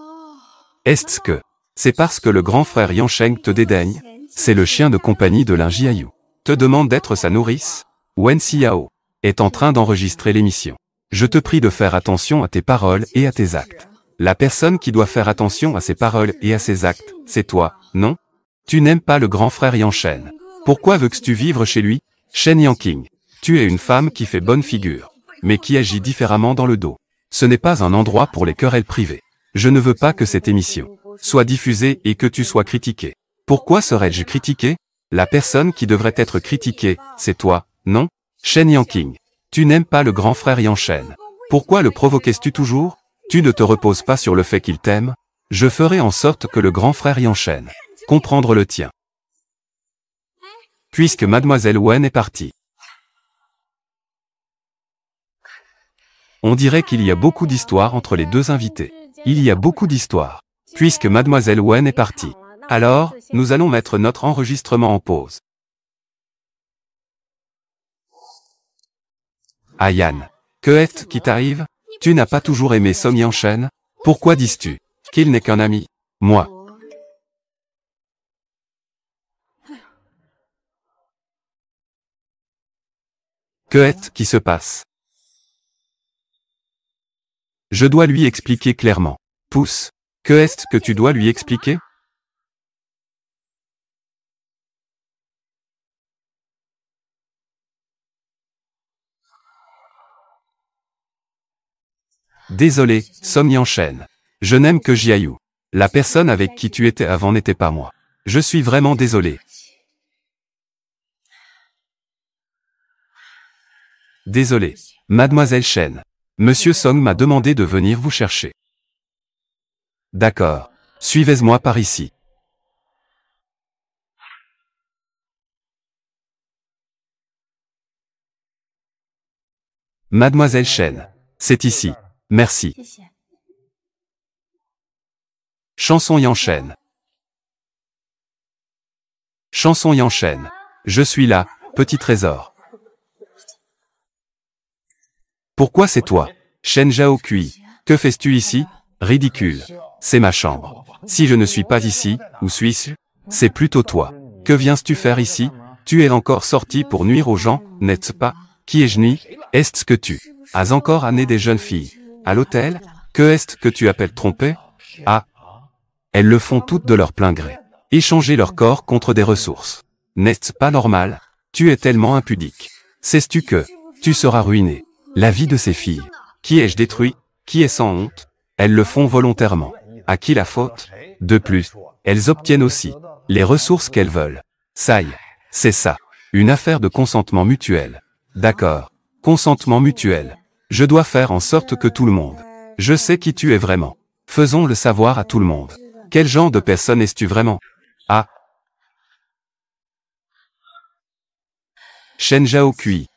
Speaker 1: Est-ce que c'est parce que le grand frère Yansheng te dédaigne? C'est le chien de compagnie de Lin Jiayu. Te demande d'être sa nourrice? Wen Xiao est en train d'enregistrer l'émission. Je te prie de faire attention à tes paroles et à tes actes. La personne qui doit faire attention à ses paroles et à ses actes, c'est toi, non? Tu n'aimes pas le grand frère Yansheng. Pourquoi veux-tu vivre chez lui? Shen Yanqing, tu es une femme qui fait bonne figure, mais qui agit différemment dans le dos. Ce n'est pas un endroit pour les querelles privées. Je ne veux pas que cette émission soit diffusée et que tu sois critiqué. Pourquoi serais-je critiqué? La personne qui devrait être critiquée, c'est toi, non? Shen Yanqing, tu n'aimes pas le grand frère Yansheng. Pourquoi le provoques-tu toujours? Tu ne te reposes pas sur le fait qu'il t'aime? Je ferai en sorte que le grand frère Yansheng comprendre le tien. Puisque Mademoiselle Wen est partie. On dirait qu'il y a beaucoup d'histoires entre les deux invités. Il y a beaucoup d'histoires. Puisque Mademoiselle Wen est partie. Alors, nous allons mettre notre enregistrement en pause. Ayan, que est-ce qui t'arrive? Tu n'as pas toujours aimé Song Yansheng? Pourquoi dis-tu qu'il n'est qu'un ami? Moi. Que est-ce qui se passe? Je dois lui expliquer clairement. Pousse. Que est-ce que tu dois lui expliquer? Désolé, Song Yansheng. Je n'aime que Jiayu. La personne avec qui tu étais avant n'était pas moi. Je suis vraiment désolé. Désolé. Mademoiselle Shen. Monsieur Song m'a demandé de venir vous chercher. D'accord. Suivez-moi par ici. Mademoiselle Shen. C'est ici. Merci. Chanson Yansheng. Chanson Yansheng. Je suis là, petit trésor. Pourquoi c'est toi? Shen Zhaokui. Que fais-tu ici? Ridicule. C'est ma chambre. Si je ne suis pas ici, où suis-je? C'est plutôt toi. Que viens-tu faire ici? Tu es encore sorti pour nuire aux gens, n'est-ce pas? Qui ai-je nuit? Est-ce que tu as encore amené des jeunes filles à l'hôtel? Que est-ce que tu appelles tromper? Ah. Elles le font toutes de leur plein gré. Échanger leur corps contre des ressources. N'est-ce pas normal? Tu es tellement impudique. Sais-tu que tu seras ruiné? La vie de ces filles. Qui ai-je détruit? Qui est sans honte? Elles le font volontairement. À qui la faute? De plus, elles obtiennent aussi les ressources qu'elles veulent. Ça y est, c'est ça. Une affaire de consentement mutuel. D'accord. Consentement mutuel. Je dois faire en sorte que tout le monde. Je sais qui tu es vraiment. Faisons le savoir à tout le monde. Quel genre de personne es-tu vraiment? Ah. Shen Zhaokui.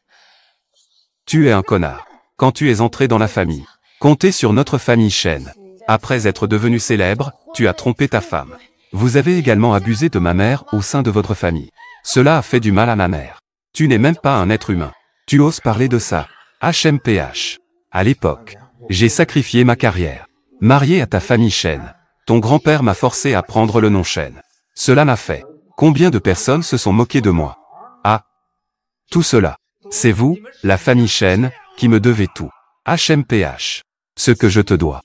Speaker 1: Tu es un connard. Quand tu es entré dans la famille. Comptez sur notre famille Shen. Après être devenu célèbre, tu as trompé ta femme. Vous avez également abusé de ma mère au sein de votre famille. Cela a fait du mal à ma mère. Tu n'es même pas un être humain. Tu oses parler de ça. HMPH. À l'époque, j'ai sacrifié ma carrière. Marié à ta famille Shen. Ton grand-père m'a forcé à prendre le nom Shen. Cela m'a fait. Combien de personnes se sont moquées de moi? Ah. Tout cela. C'est vous, la famille Shen, qui me devez tout. HMPH. Ce que je te dois.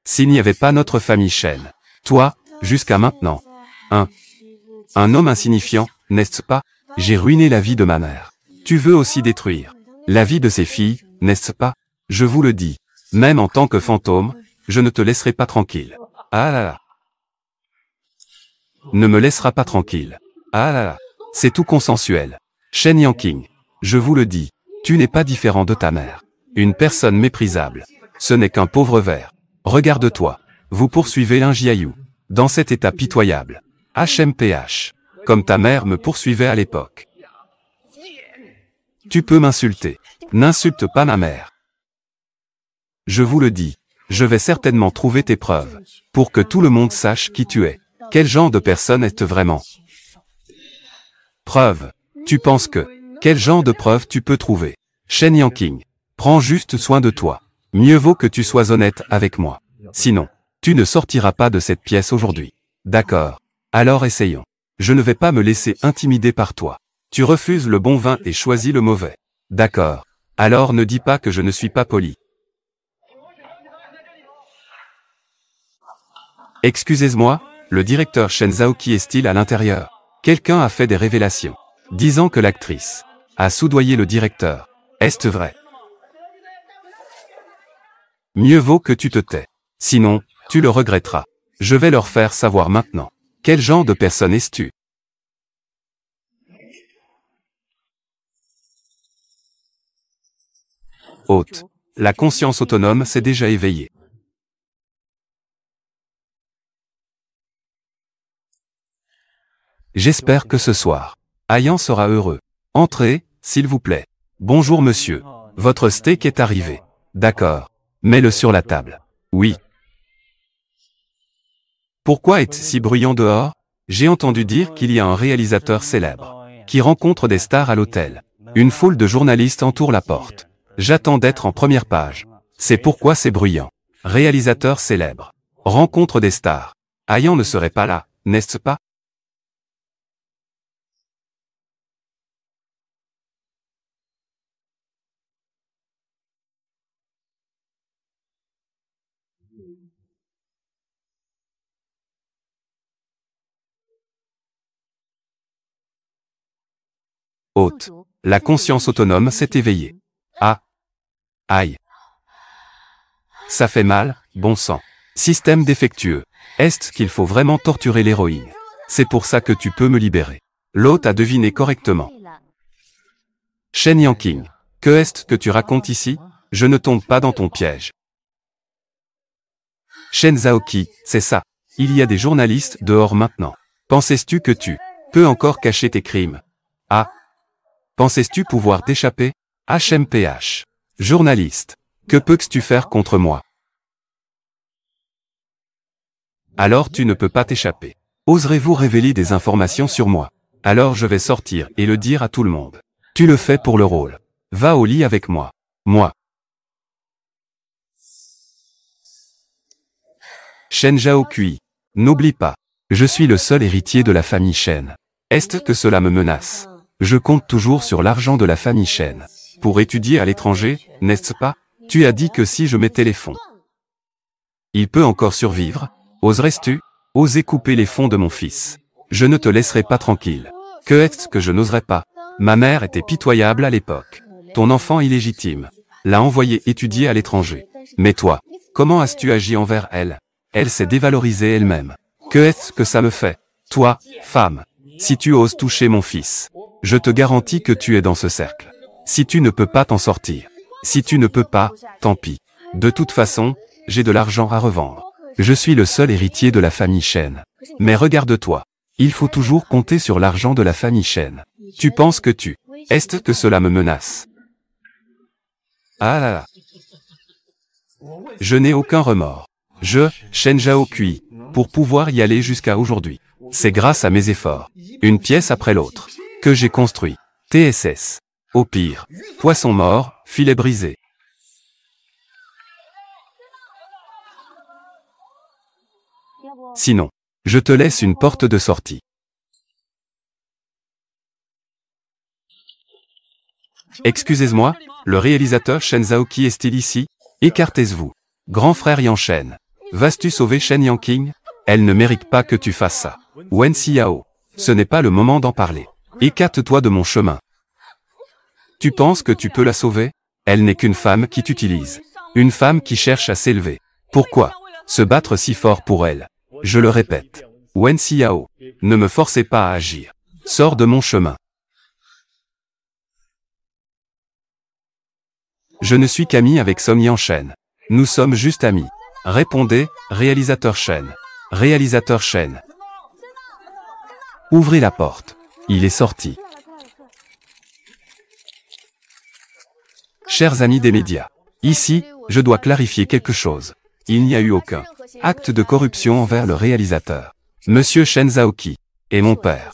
Speaker 1: S'il n'y avait pas notre famille Shen. Toi, jusqu'à maintenant. Un homme insignifiant, n'est-ce pas? J'ai ruiné la vie de ma mère. Tu veux aussi détruire la vie de ses filles, n'est-ce pas? Je vous le dis. Même en tant que fantôme, je ne te laisserai pas tranquille. Ah là là. Ne me laissera pas tranquille. Ah là là. C'est tout consensuel. Shen Yanqing. Je vous le dis. Tu n'es pas différent de ta mère. Une personne méprisable. Ce n'est qu'un pauvre ver. Regarde-toi. Vous poursuivez Lin Jiayu. Dans cet état pitoyable. HMPH. Comme ta mère me poursuivait à l'époque. Tu peux m'insulter. N'insulte pas ma mère. Je vous le dis. Je vais certainement trouver tes preuves. Pour que tout le monde sache qui tu es. Quel genre de personne es-tu vraiment? Preuve. Tu penses que. Quel genre de preuve tu peux trouver? Shen Yanqing. Prends juste soin de toi. Mieux vaut que tu sois honnête avec moi. Sinon, tu ne sortiras pas de cette pièce aujourd'hui. D'accord. Alors essayons. Je ne vais pas me laisser intimider par toi. Tu refuses le bon vin et choisis le mauvais. D'accord. Alors ne dis pas que je ne suis pas poli. Excusez-moi, le directeur Shen Zhaoqi est-il à l'intérieur? Quelqu'un a fait des révélations, disant que l'actrice a soudoyé le directeur. Est-ce vrai? Mieux vaut que tu te tais. Sinon, tu le regretteras. Je vais leur faire savoir maintenant. Quel genre de personne es-tu? Hôte. La conscience autonome s'est déjà éveillée. J'espère que ce soir, Ayan sera heureux. Entrez, s'il vous plaît. Bonjour monsieur. Votre steak est arrivé. D'accord. Mets-le sur la table. Oui. Pourquoi est-ce si bruyant dehors? J'ai entendu dire qu'il y a un réalisateur célèbre qui rencontre des stars à l'hôtel. Une foule de journalistes entoure la porte. J'attends d'être en première page. C'est pourquoi c'est bruyant. Réalisateur célèbre. Rencontre des stars. Ayan ne serait pas là, n'est-ce pas? Hôte. La conscience autonome s'est éveillée. Ah. Aïe. Ça fait mal, bon sang. Système défectueux. Est-ce qu'il faut vraiment torturer l'héroïne? C'est pour ça que tu peux me libérer. L'hôte a deviné correctement. Shen Yanqing. Que est-ce que tu racontes ici? Je ne tombe pas dans ton piège. Shen Zhaoqi, c'est ça. Il y a des journalistes dehors maintenant. Pensais-tu que tu peux encore cacher tes crimes? Ah. Pensais-tu pouvoir t'échapper? HMPH. Journaliste. Que peux-tu faire contre moi? Alors tu ne peux pas t'échapper. Oserez-vous révéler des informations sur moi? Alors je vais sortir et le dire à tout le monde. Tu le fais pour le rôle. Va au lit avec moi. Moi. Shen Zhaokui. N'oublie pas. Je suis le seul héritier de la famille Shen. Est-ce que cela me menace? Je compte toujours sur l'argent de la famille Shen. Pour étudier à l'étranger, n'est-ce pas? Tu as dit que si je mettais les fonds, il peut encore survivre? Oserais-tu? Oser couper les fonds de mon fils? Je ne te laisserai pas tranquille. Que est-ce que je n'oserais pas? Ma mère était pitoyable à l'époque. Ton enfant illégitime l'a envoyé étudier à l'étranger. Mais toi, comment as-tu agi envers elle? Elle s'est dévalorisée elle-même. Que est-ce que ça me fait? Toi, femme, si tu oses toucher mon fils, je te garantis que tu es dans ce cercle. Si tu ne peux pas t'en sortir, si tu ne peux pas, tant pis. De toute façon, j'ai de l'argent à revendre. Je suis le seul héritier de la famille Chen. Mais regarde-toi, il faut toujours compter sur l'argent de la famille Chen. Tu penses que est-ce que cela me menace? Ah là là. Je n'ai aucun remords. Shen Zhaokui, pour pouvoir y aller jusqu'à aujourd'hui. C'est grâce à mes efforts, une pièce après l'autre, que j'ai construit. TSS. Au pire, poisson mort, filet brisé. Sinon, je te laisse une porte de sortie. Excusez-moi, le réalisateur Shen Zhaoqi est-il ici? Écartez-vous. Grand frère Yang Shen. Vas-tu sauver Shen Yanqing? Elle ne mérite pas que tu fasses ça. Wen Xiao. Ce n'est pas le moment d'en parler. Écarte-toi de mon chemin. Tu penses que tu peux la sauver? Elle n'est qu'une femme qui t'utilise. Une femme qui cherche à s'élever. Pourquoi se battre si fort pour elle? Je le répète. Wen Xiao. Ne me forcez pas à agir. Sors de mon chemin. Je ne suis qu'ami avec Song Yang Shen. Nous sommes juste amis. Répondez, réalisateur Shen. Réalisateur Shen. Ouvrez la porte. Il est sorti. Chers amis des médias, ici, je dois clarifier quelque chose. Il n'y a eu aucun acte de corruption envers le réalisateur, Monsieur Shen Zhaoqi, et mon père.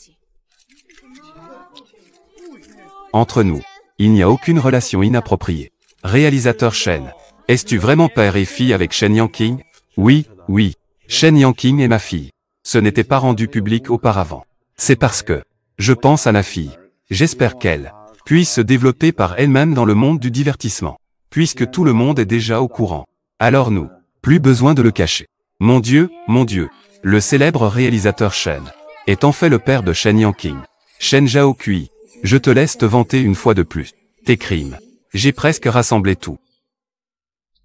Speaker 1: Entre nous, il n'y a aucune relation inappropriée. Réalisateur Shen, es-tu vraiment père et fille avec Shen Yanqing? Oui, oui, Shen Yanqing est ma fille. Ce n'était pas rendu public auparavant. C'est parce que je pense à ma fille. J'espère qu'elle puisse se développer par elle-même dans le monde du divertissement. Puisque tout le monde est déjà au courant. Alors nous, plus besoin de le cacher. Mon Dieu, le célèbre réalisateur Shen est en fait le père de Shen Yanqing. Shen Zhaokui, je te laisse te vanter une fois de plus. Tes crimes. J'ai presque rassemblé tout.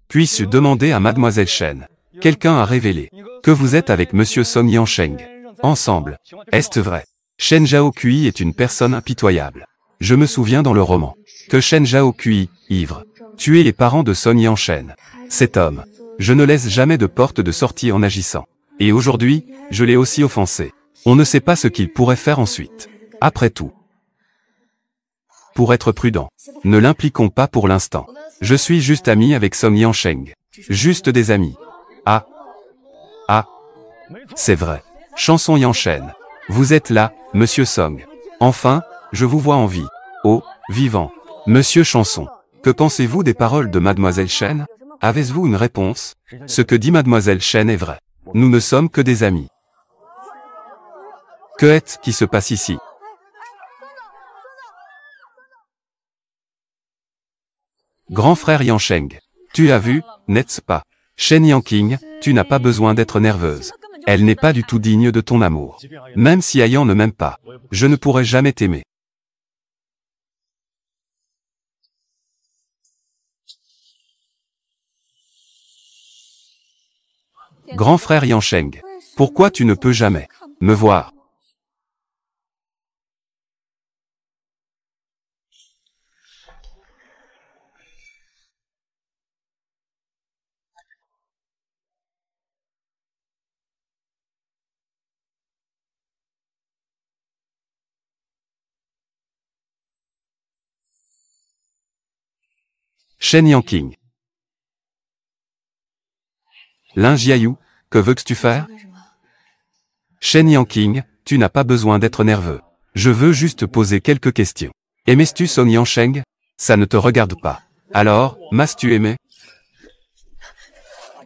Speaker 1: Puis-je demander à Mademoiselle Shen? Quelqu'un a révélé que vous êtes avec Monsieur Song Yansheng. Ensemble. Est-ce vrai? Shen Zhaokui est une personne impitoyable. Je me souviens dans le roman que Shen Zhaokui, ivre, tuait les parents de Song Yanshen. Cet homme, je ne laisse jamais de porte de sortie en agissant. Et aujourd'hui, je l'ai aussi offensé. On ne sait pas ce qu'il pourrait faire ensuite. Après tout. Pour être prudent, ne l'impliquons pas pour l'instant. Je suis juste ami avec Song Yansheng. Juste des amis. Ah. Ah. C'est vrai. Chanson Yanshen. Vous êtes là, Monsieur Song. Enfin, je vous vois en vie. Oh, vivant. Monsieur Chanson. Que pensez-vous des paroles de Mademoiselle Shen? Avez-vous une réponse? Ce que dit Mademoiselle Shen est vrai. Nous ne sommes que des amis. Que est-ce qui se passe ici? Grand frère Yansheng. Tu as vu, n'est-ce pas? Shen Yanqing, tu n'as pas besoin d'être nerveuse. Elle n'est pas du tout digne de ton amour. Même si Ayan ne m'aime pas, je ne pourrai jamais t'aimer. Grand frère Yansheng, pourquoi tu ne peux jamais me voir? Shen Yanqing. Lin Jiayu, que veux-tu faire? Shen Yanqing, tu n'as pas besoin d'être nerveux. Je veux juste poser quelques questions. Aimais-tu Song Yansheng? Ça ne te regarde pas. Alors, m'as-tu aimé?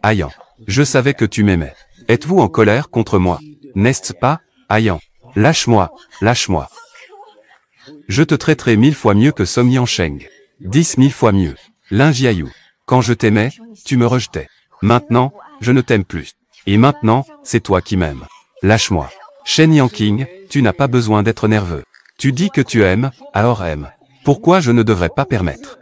Speaker 1: Ayan, je savais que tu m'aimais. Êtes-vous en colère contre moi? N'est-ce pas, Ayan? Lâche-moi, lâche-moi. Je te traiterai 1000 fois mieux que Song Yansheng. 10 000 fois mieux. Lin Jiayu. Quand je t'aimais, tu me rejetais. Maintenant, je ne t'aime plus. Et maintenant, c'est toi qui m'aimes. Lâche-moi. Shen Yanqing, tu n'as pas besoin d'être nerveux. Tu dis que tu aimes, alors aime. Pourquoi je ne devrais pas permettre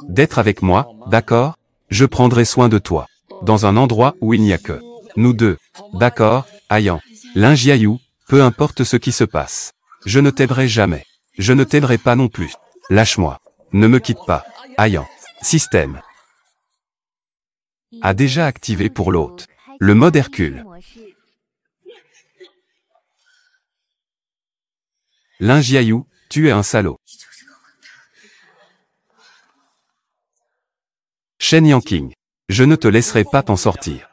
Speaker 1: d'être avec moi, d'accord? Je prendrai soin de toi. Dans un endroit où il n'y a que nous deux. D'accord, Ayan. Linjiayou, peu importe ce qui se passe. Je ne t'aiderai jamais. Je ne t'aiderai pas non plus. Lâche-moi. Ne me quitte pas. Ayan. Système a déjà activé pour l'hôte. Le mode Hercule. Linjiayou, tu es un salaud. Shen Yanqing. Je ne te laisserai pas t'en sortir.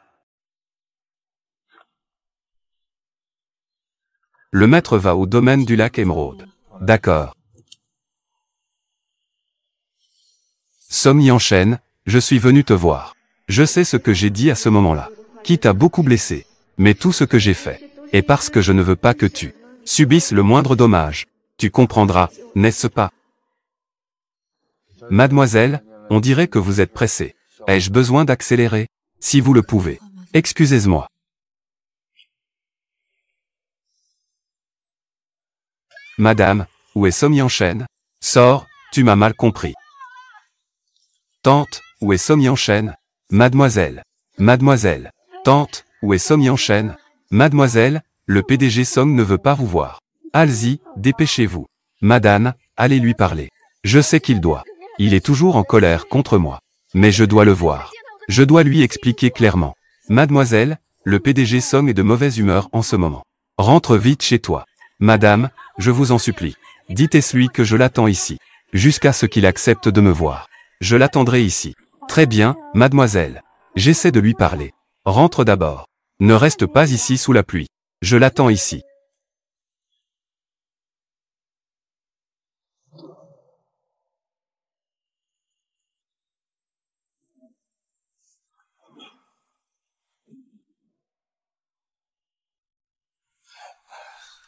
Speaker 1: Le maître va au domaine du lac Émeraude. D'accord. Song Yanshen, je suis venu te voir. Je sais ce que j'ai dit à ce moment-là. Qui t'a beaucoup blessé. Mais tout ce que j'ai fait est parce que je ne veux pas que tu subisses le moindre dommage. Tu comprendras, n'est-ce pas? Mademoiselle, on dirait que vous êtes pressée. Ai-je besoin d'accélérer? Si vous le pouvez. Excusez-moi. Madame, où est Song Yanshen? Sors, tu m'as mal compris. Tante, où est Song Yanshen? Mademoiselle. Mademoiselle. Tante, où est Song Yanshen? Mademoiselle, le PDG Song ne veut pas vous voir. Allez-y, dépêchez-vous. Madame, allez lui parler. Je sais qu'il doit. Il est toujours en colère contre moi. Mais je dois le voir. Je dois lui expliquer clairement. Mademoiselle, le PDG Song est de mauvaise humeur en ce moment. Rentre vite chez toi. Madame, je vous en supplie. Dites-lui que je l'attends ici. Jusqu'à ce qu'il accepte de me voir. Je l'attendrai ici. Très bien, mademoiselle. J'essaie de lui parler. Rentre d'abord. Ne reste pas ici sous la pluie. Je l'attends ici.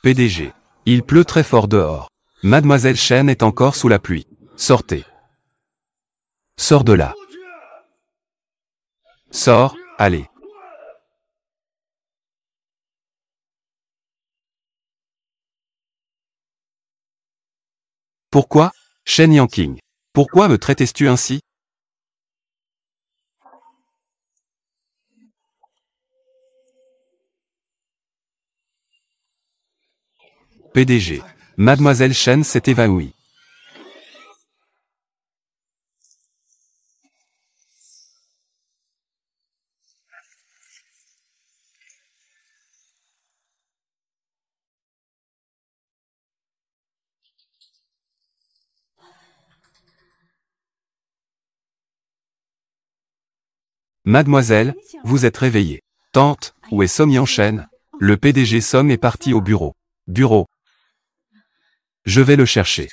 Speaker 1: PDG. Il pleut très fort dehors. Mademoiselle Shen est encore sous la pluie. Sortez. Sors de là. Sors, allez. Pourquoi, Shen Yanqing? Pourquoi me traites-tu ainsi? PDG. Mademoiselle Shen s'est évanouie. Mademoiselle, vous êtes réveillée. Tante, où est Song Yanshen? Le PDG Song est parti au bureau. Bureau. Je vais le chercher.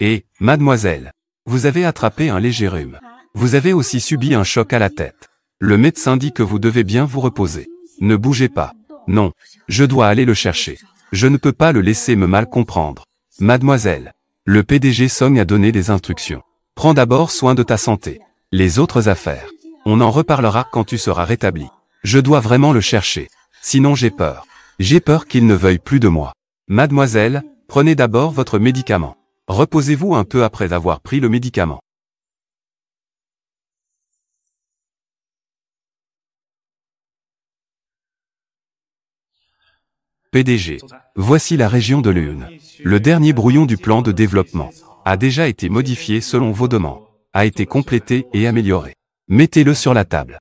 Speaker 1: Et, mademoiselle, vous avez attrapé un léger rhume. Vous avez aussi subi un choc à la tête. Le médecin dit que vous devez bien vous reposer. Ne bougez pas. Non, je dois aller le chercher. Je ne peux pas le laisser me mal comprendre. Mademoiselle, le PDG Song a donné des instructions. Prends d'abord soin de ta santé. Les autres affaires, on en reparlera quand tu seras rétabli. Je dois vraiment le chercher. Sinon j'ai peur. J'ai peur qu'il ne veuille plus de moi. Mademoiselle, prenez d'abord votre médicament. Reposez-vous un peu après avoir pris le médicament. PDG. Voici la région de Lune. Le dernier brouillon du plan de développement a déjà été modifié selon vos demandes, a été complété et amélioré. Mettez-le sur la table.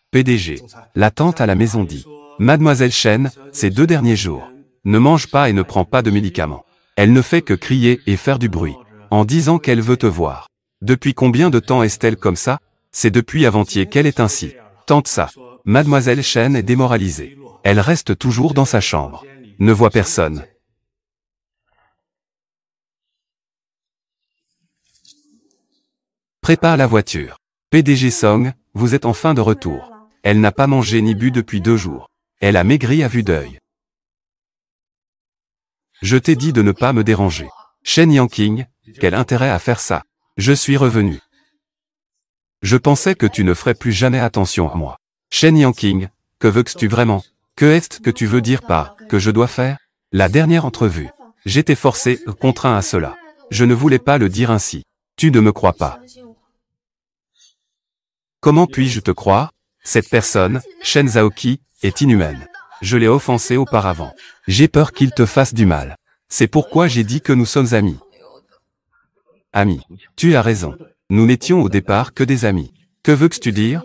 Speaker 1: PDG. L'attente à la maison dit. Mademoiselle Shen, ces 2 derniers jours, ne mange pas et ne prend pas de médicaments. Elle ne fait que crier et faire du bruit, en disant qu'elle veut te voir. Depuis combien de temps est-elle comme ça? C'est depuis avant-hier qu'elle est ainsi. Tente ça. Mademoiselle Shen est démoralisée. Elle reste toujours dans sa chambre. Ne voit personne. Prépare la voiture. PDG Song, vous êtes enfin de retour. Elle n'a pas mangé ni bu depuis 2 jours. Elle a maigri à vue d'œil. Je t'ai dit de ne pas me déranger. Shen Yanqing, quel intérêt à faire ça? Je suis revenu. Je pensais que tu ne ferais plus jamais attention à moi. Shen Yanqing, que veux-tu vraiment? Que est-ce que tu veux dire par « que je dois faire » ? La dernière entrevue. J'étais forcé, contraint à cela. Je ne voulais pas le dire ainsi. Tu ne me crois pas. Comment puis-je te croire? Cette personne, Shen Zhaoqi, est inhumaine. Je l'ai offensé auparavant. J'ai peur qu'il te fasse du mal. C'est pourquoi j'ai dit que nous sommes amis. Amis. Tu as raison. Nous n'étions au départ que des amis. Que veux-tu dire?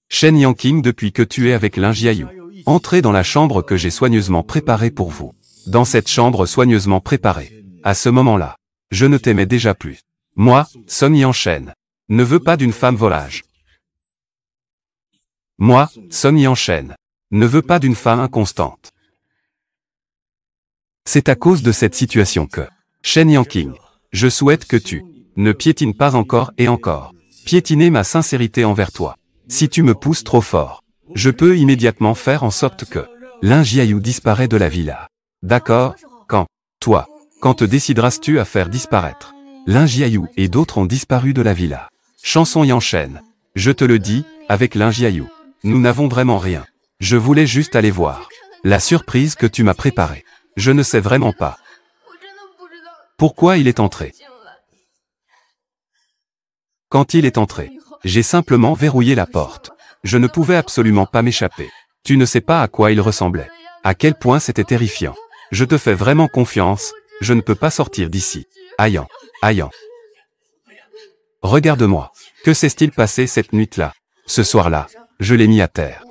Speaker 1: Shen Yanqing, depuis que tu es avec Lin Jiayu. Entrez dans la chambre que j'ai soigneusement préparée pour vous. Dans cette chambre soigneusement préparée. À ce moment-là, je ne t'aimais déjà plus. Moi, Song Yanshen, ne veux pas d'une femme volage. Moi, Song Yanshen, ne veux pas d'une femme inconstante. C'est à cause de cette situation que, Shen Yanqing, je souhaite que tu ne piétines pas encore et encore. Piétiner ma sincérité envers toi. Si tu me pousses trop fort, je peux immédiatement faire en sorte que Lin Jiayu disparaît de la villa. D'accord? Quand te décideras-tu à faire disparaître Lin Jiayu et d'autres ont disparu de la villa. Chanson Yanshen. Je te le dis, avec Lin Jiayu, nous n'avons vraiment rien. Je voulais juste aller voir la surprise que tu m'as préparée. Je ne sais vraiment pas pourquoi il est entré. Quand il est entré, j'ai simplement verrouillé la porte. Je ne pouvais absolument pas m'échapper. Tu ne sais pas à quoi il ressemblait. À quel point c'était terrifiant. Je te fais vraiment confiance, je ne peux pas sortir d'ici. Ayan. Regarde-moi. Que s'est-il passé cette nuit-là? Ce soir-là, je l'ai mis à terre.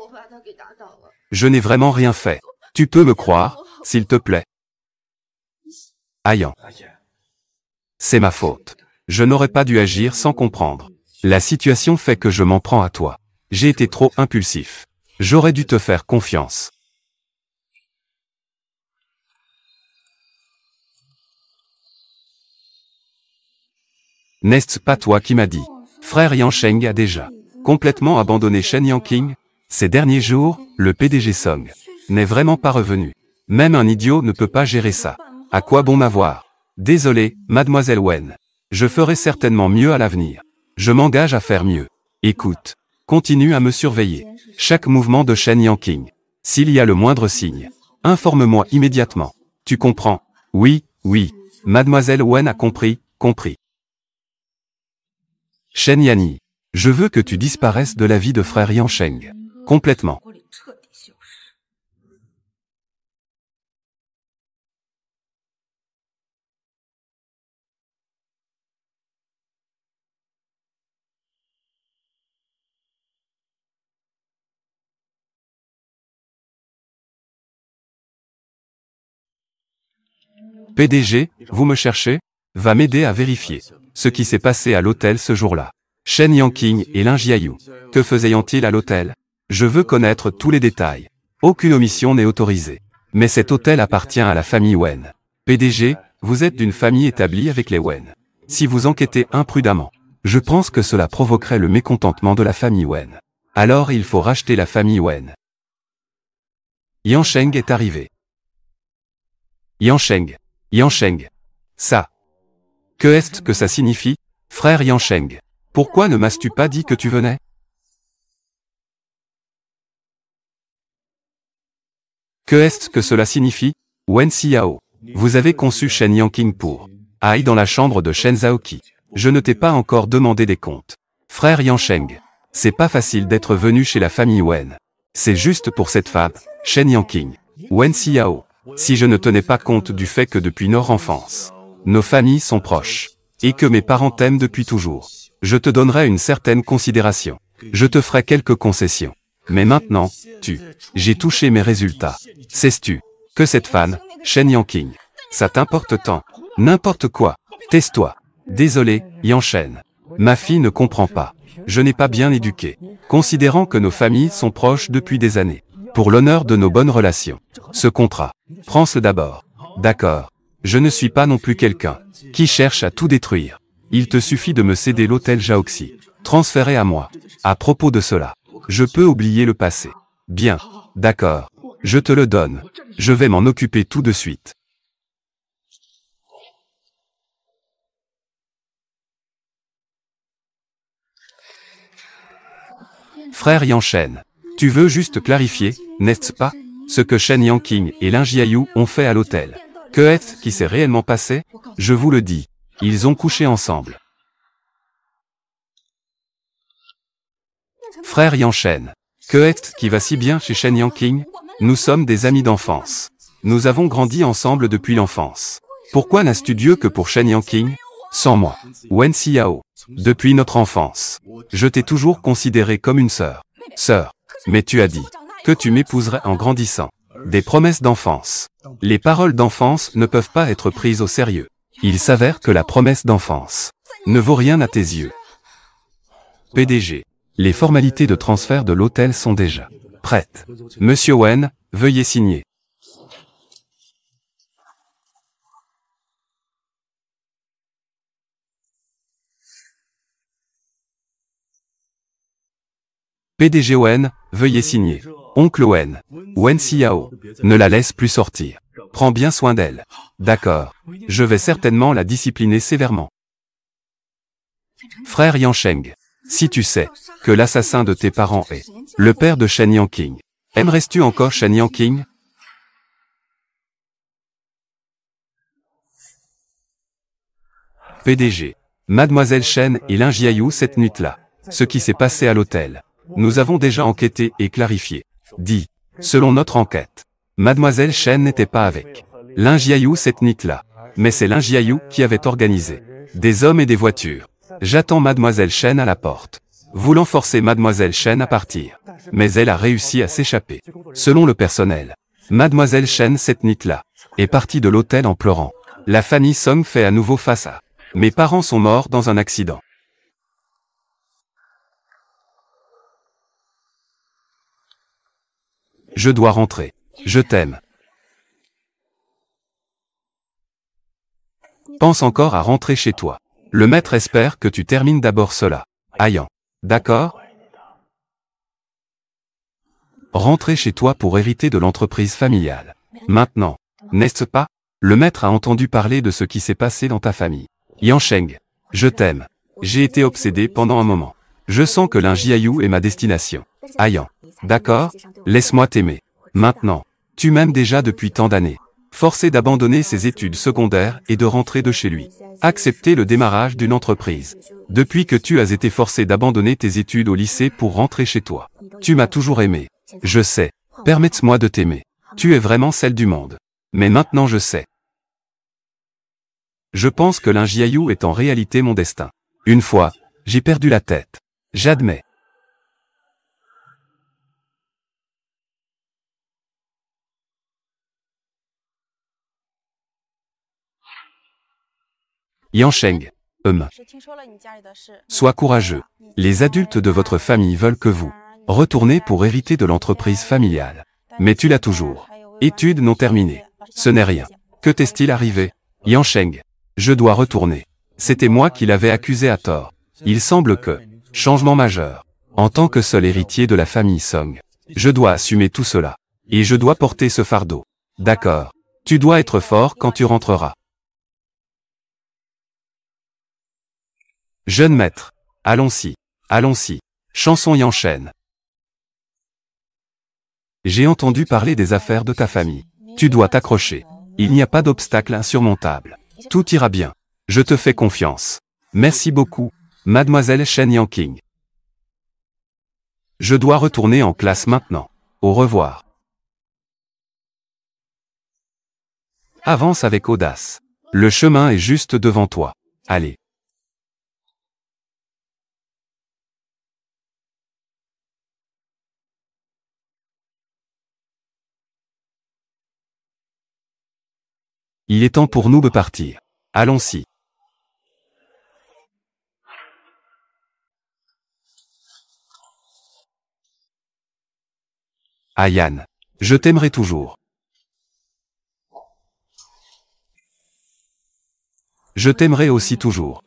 Speaker 1: Je n'ai vraiment rien fait. Tu peux me croire, s'il te plaît? Ayan. C'est ma faute. Je n'aurais pas dû agir sans comprendre. La situation fait que je m'en prends à toi. J'ai été trop impulsif. J'aurais dû te faire confiance. N'est-ce pas toi qui m'as dit? Frère Yansheng a déjà complètement abandonné Shen Yanqing. Ces derniers jours, le PDG Song n'est vraiment pas revenu. Même un idiot ne peut pas gérer ça. À quoi bon m'avoir? Désolé, mademoiselle Wen. Je ferai certainement mieux à l'avenir. Je m'engage à faire mieux. Écoute, continue à me surveiller. Chaque mouvement de Shen Yanqing. S'il y a le moindre signe, informe-moi immédiatement. Tu comprends? Oui, mademoiselle Wen a compris. Shen Yani, je veux que tu disparaisses de la vie de frère Yansheng. Complètement. PDG, vous me cherchez? Va m'aider à vérifier ce qui s'est passé à l'hôtel ce jour-là. Shen Yanqing et Lin Jiayu. Que faisaient-ils à l'hôtel? Je veux connaître tous les détails. Aucune omission n'est autorisée. Mais cet hôtel appartient à la famille Wen. PDG, vous êtes d'une famille établie avec les Wen. Si vous enquêtez imprudemment, je pense que cela provoquerait le mécontentement de la famille Wen. Alors il faut racheter la famille Wen. Yansheng est arrivé. Yansheng. Ça. Que est-ce que ça signifie, frère Yansheng? Pourquoi ne m'as-tu pas dit que tu venais? Que est-ce que cela signifie, Wen Xiao? Vous avez conçu Shen Yanqing pour aille dans la chambre de Shen Zhaoqi. Je ne t'ai pas encore demandé des comptes. Frère Yansheng, c'est pas facile d'être venu chez la famille Wen. C'est juste pour cette femme, Shen Yanqing. Wen Xiao. Si je ne tenais pas compte du fait que depuis notre enfance, nos familles sont proches, et que mes parents t'aiment depuis toujours, je te donnerai une certaine considération. Je te ferai quelques concessions. Mais maintenant, j'ai touché mes résultats. Sais-tu que cette fan, Shen Yanqing, ça t'importe tant? N'importe quoi. Tais-toi. Désolé, Yanshen. Ma fille ne comprend pas. Je n'ai pas bien éduqué. Considérant que nos familles sont proches depuis des années. Pour l'honneur de nos bonnes relations. Ce contrat. Prends-le d'abord. D'accord. Je ne suis pas non plus quelqu'un qui cherche à tout détruire. Il te suffit de me céder l'hôtel Zhaoxi. Transféré à moi. À propos de cela, je peux oublier le passé. Bien. D'accord. Je te le donne. Je vais m'en occuper tout de suite. Frère Yanshen, tu veux juste clarifier, n'est-ce pas, ce que Shen Yanqing et Lin Jiayu ont fait à l'hôtel? Que est-ce qui s'est réellement passé? Je vous le dis, ils ont couché ensemble. Frère Yanshen, que est-ce qui va si bien chez Shen Yanqing? Nous sommes des amis d'enfance. Nous avons grandi ensemble depuis l'enfance. Pourquoi n'as-tu Dieu que pour Shen Yanqing? Sans moi, Wen Xiao, depuis notre enfance, je t'ai toujours considéré comme une sœur. Sœur, mais tu as dit que tu m'épouserais en grandissant. Des promesses d'enfance. Les paroles d'enfance ne peuvent pas être prises au sérieux. Il s'avère que la promesse d'enfance ne vaut rien à tes yeux. PDG. Les formalités de transfert de l'hôtel sont déjà prêtes. Monsieur Wen, veuillez signer. PDG Wen, veuillez signer. Oncle Wen, Wen Xiao, ne la laisse plus sortir. Prends bien soin d'elle. D'accord. Je vais certainement la discipliner sévèrement. Frère Yansheng, si tu sais que l'assassin de tes parents est le père de Shen Yanqing, aimerais-tu encore Shen Yanqing? PDG, Mademoiselle Shen et Lin Jiayu cette nuit-là. Ce qui s'est passé à l'hôtel. Nous avons déjà enquêté et clarifié. Dit, selon notre enquête, Mademoiselle Shen n'était pas avec Lin Jiayu cette nuit-là. Mais c'est Lin Jiayu qui avait organisé des hommes et des voitures. J'attends Mademoiselle Shen à la porte, voulant forcer Mademoiselle Shen à partir. Mais elle a réussi à s'échapper. Selon le personnel, Mademoiselle Shen cette nuit-là est partie de l'hôtel en pleurant. La famille Song fait à nouveau face à mes parents sont morts dans un accident. Je dois rentrer. Je t'aime. Pense encore à rentrer chez toi. Le maître espère que tu termines d'abord cela. Ayan. D'accord? Rentrer chez toi pour hériter de l'entreprise familiale. Maintenant, n'est-ce pas? Le maître a entendu parler de ce qui s'est passé dans ta famille. Yansheng, je t'aime. J'ai été obsédé pendant un moment. Je sens que Lin Jiayu est ma destination. Ayan. D'accord? Laisse-moi t'aimer. Maintenant, tu m'aimes déjà depuis tant d'années. Forcé d'abandonner ses études secondaires et de rentrer de chez lui. Accepter le démarrage d'une entreprise. Depuis que tu as été forcé d'abandonner tes études au lycée pour rentrer chez toi. Tu m'as toujours aimé. Je sais. Permets-moi de t'aimer. Tu es vraiment celle du monde. Mais maintenant je sais. Je pense que Lin Jiayu est en réalité mon destin. Une fois, j'ai perdu la tête. J'admets. Yansheng, sois courageux. Les adultes de votre famille veulent que vous retournez pour hériter de l'entreprise familiale. Mais tu l'as toujours. Études non terminées. Ce n'est rien. Que t'est-il arrivé? Yansheng, je dois retourner. C'était moi qui l'avais accusé à tort. Il semble que, changement majeur, en tant que seul héritier de la famille Song, je dois assumer tout cela. Et je dois porter ce fardeau. D'accord. Tu dois être fort quand tu rentreras. Jeune maître, allons-y, allons-y. Chanson Yansheng. J'ai entendu parler des affaires de ta famille. Tu dois t'accrocher. Il n'y a pas d'obstacle insurmontable. Tout ira bien. Je te fais confiance. Merci beaucoup, Mademoiselle Shen Yanqing. Je dois retourner en classe maintenant. Au revoir. Avance avec audace. Le chemin est juste devant toi. Allez. Il est temps pour nous de partir. Allons-y. Ayan, je t'aimerai toujours. Je t'aimerai aussi toujours.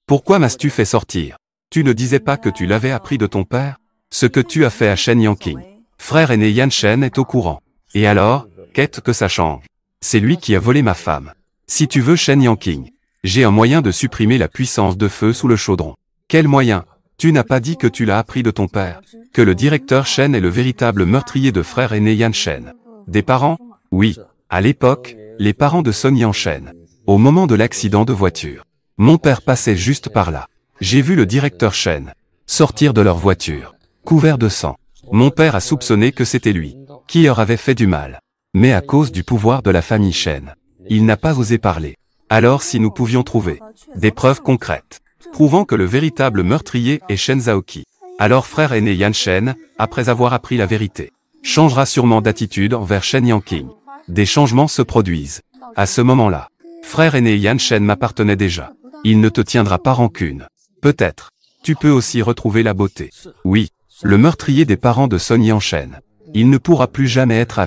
Speaker 1: Pourquoi m'as-tu fait sortir? Tu ne disais pas que tu l'avais appris de ton père? Ce que tu as fait à Shen Yanqing. Frère aîné Yanshen est au courant. Et alors, qu'est-ce que ça change? C'est lui qui a volé ma femme. Si tu veux Shen Yanqing, j'ai un moyen de supprimer la puissance de feu sous le chaudron. Quel moyen? Tu n'as pas dit que tu l'as appris de ton père, que le directeur Shen est le véritable meurtrier de frère aîné Yan Shen. Des parents? Oui. À l'époque, les parents de Sun Yanshen. Au moment de l'accident de voiture. Mon père passait juste par là. J'ai vu le directeur Shen sortir de leur voiture, couvert de sang. Mon père a soupçonné que c'était lui, qui leur avait fait du mal. Mais à cause du pouvoir de la famille Shen, il n'a pas osé parler. Alors si nous pouvions trouver des preuves concrètes, prouvant que le véritable meurtrier est Shen Zhaoqi, alors frère aîné Yan Shen, après avoir appris la vérité, changera sûrement d'attitude envers Shen Yanqing. Des changements se produisent. À ce moment-là, frère aîné Yan Shen m'appartenait déjà. Il ne te tiendra pas rancune. Peut-être. Tu peux aussi retrouver la beauté. Oui, le meurtrier des parents de Sun Yanshen. Il ne pourra plus jamais être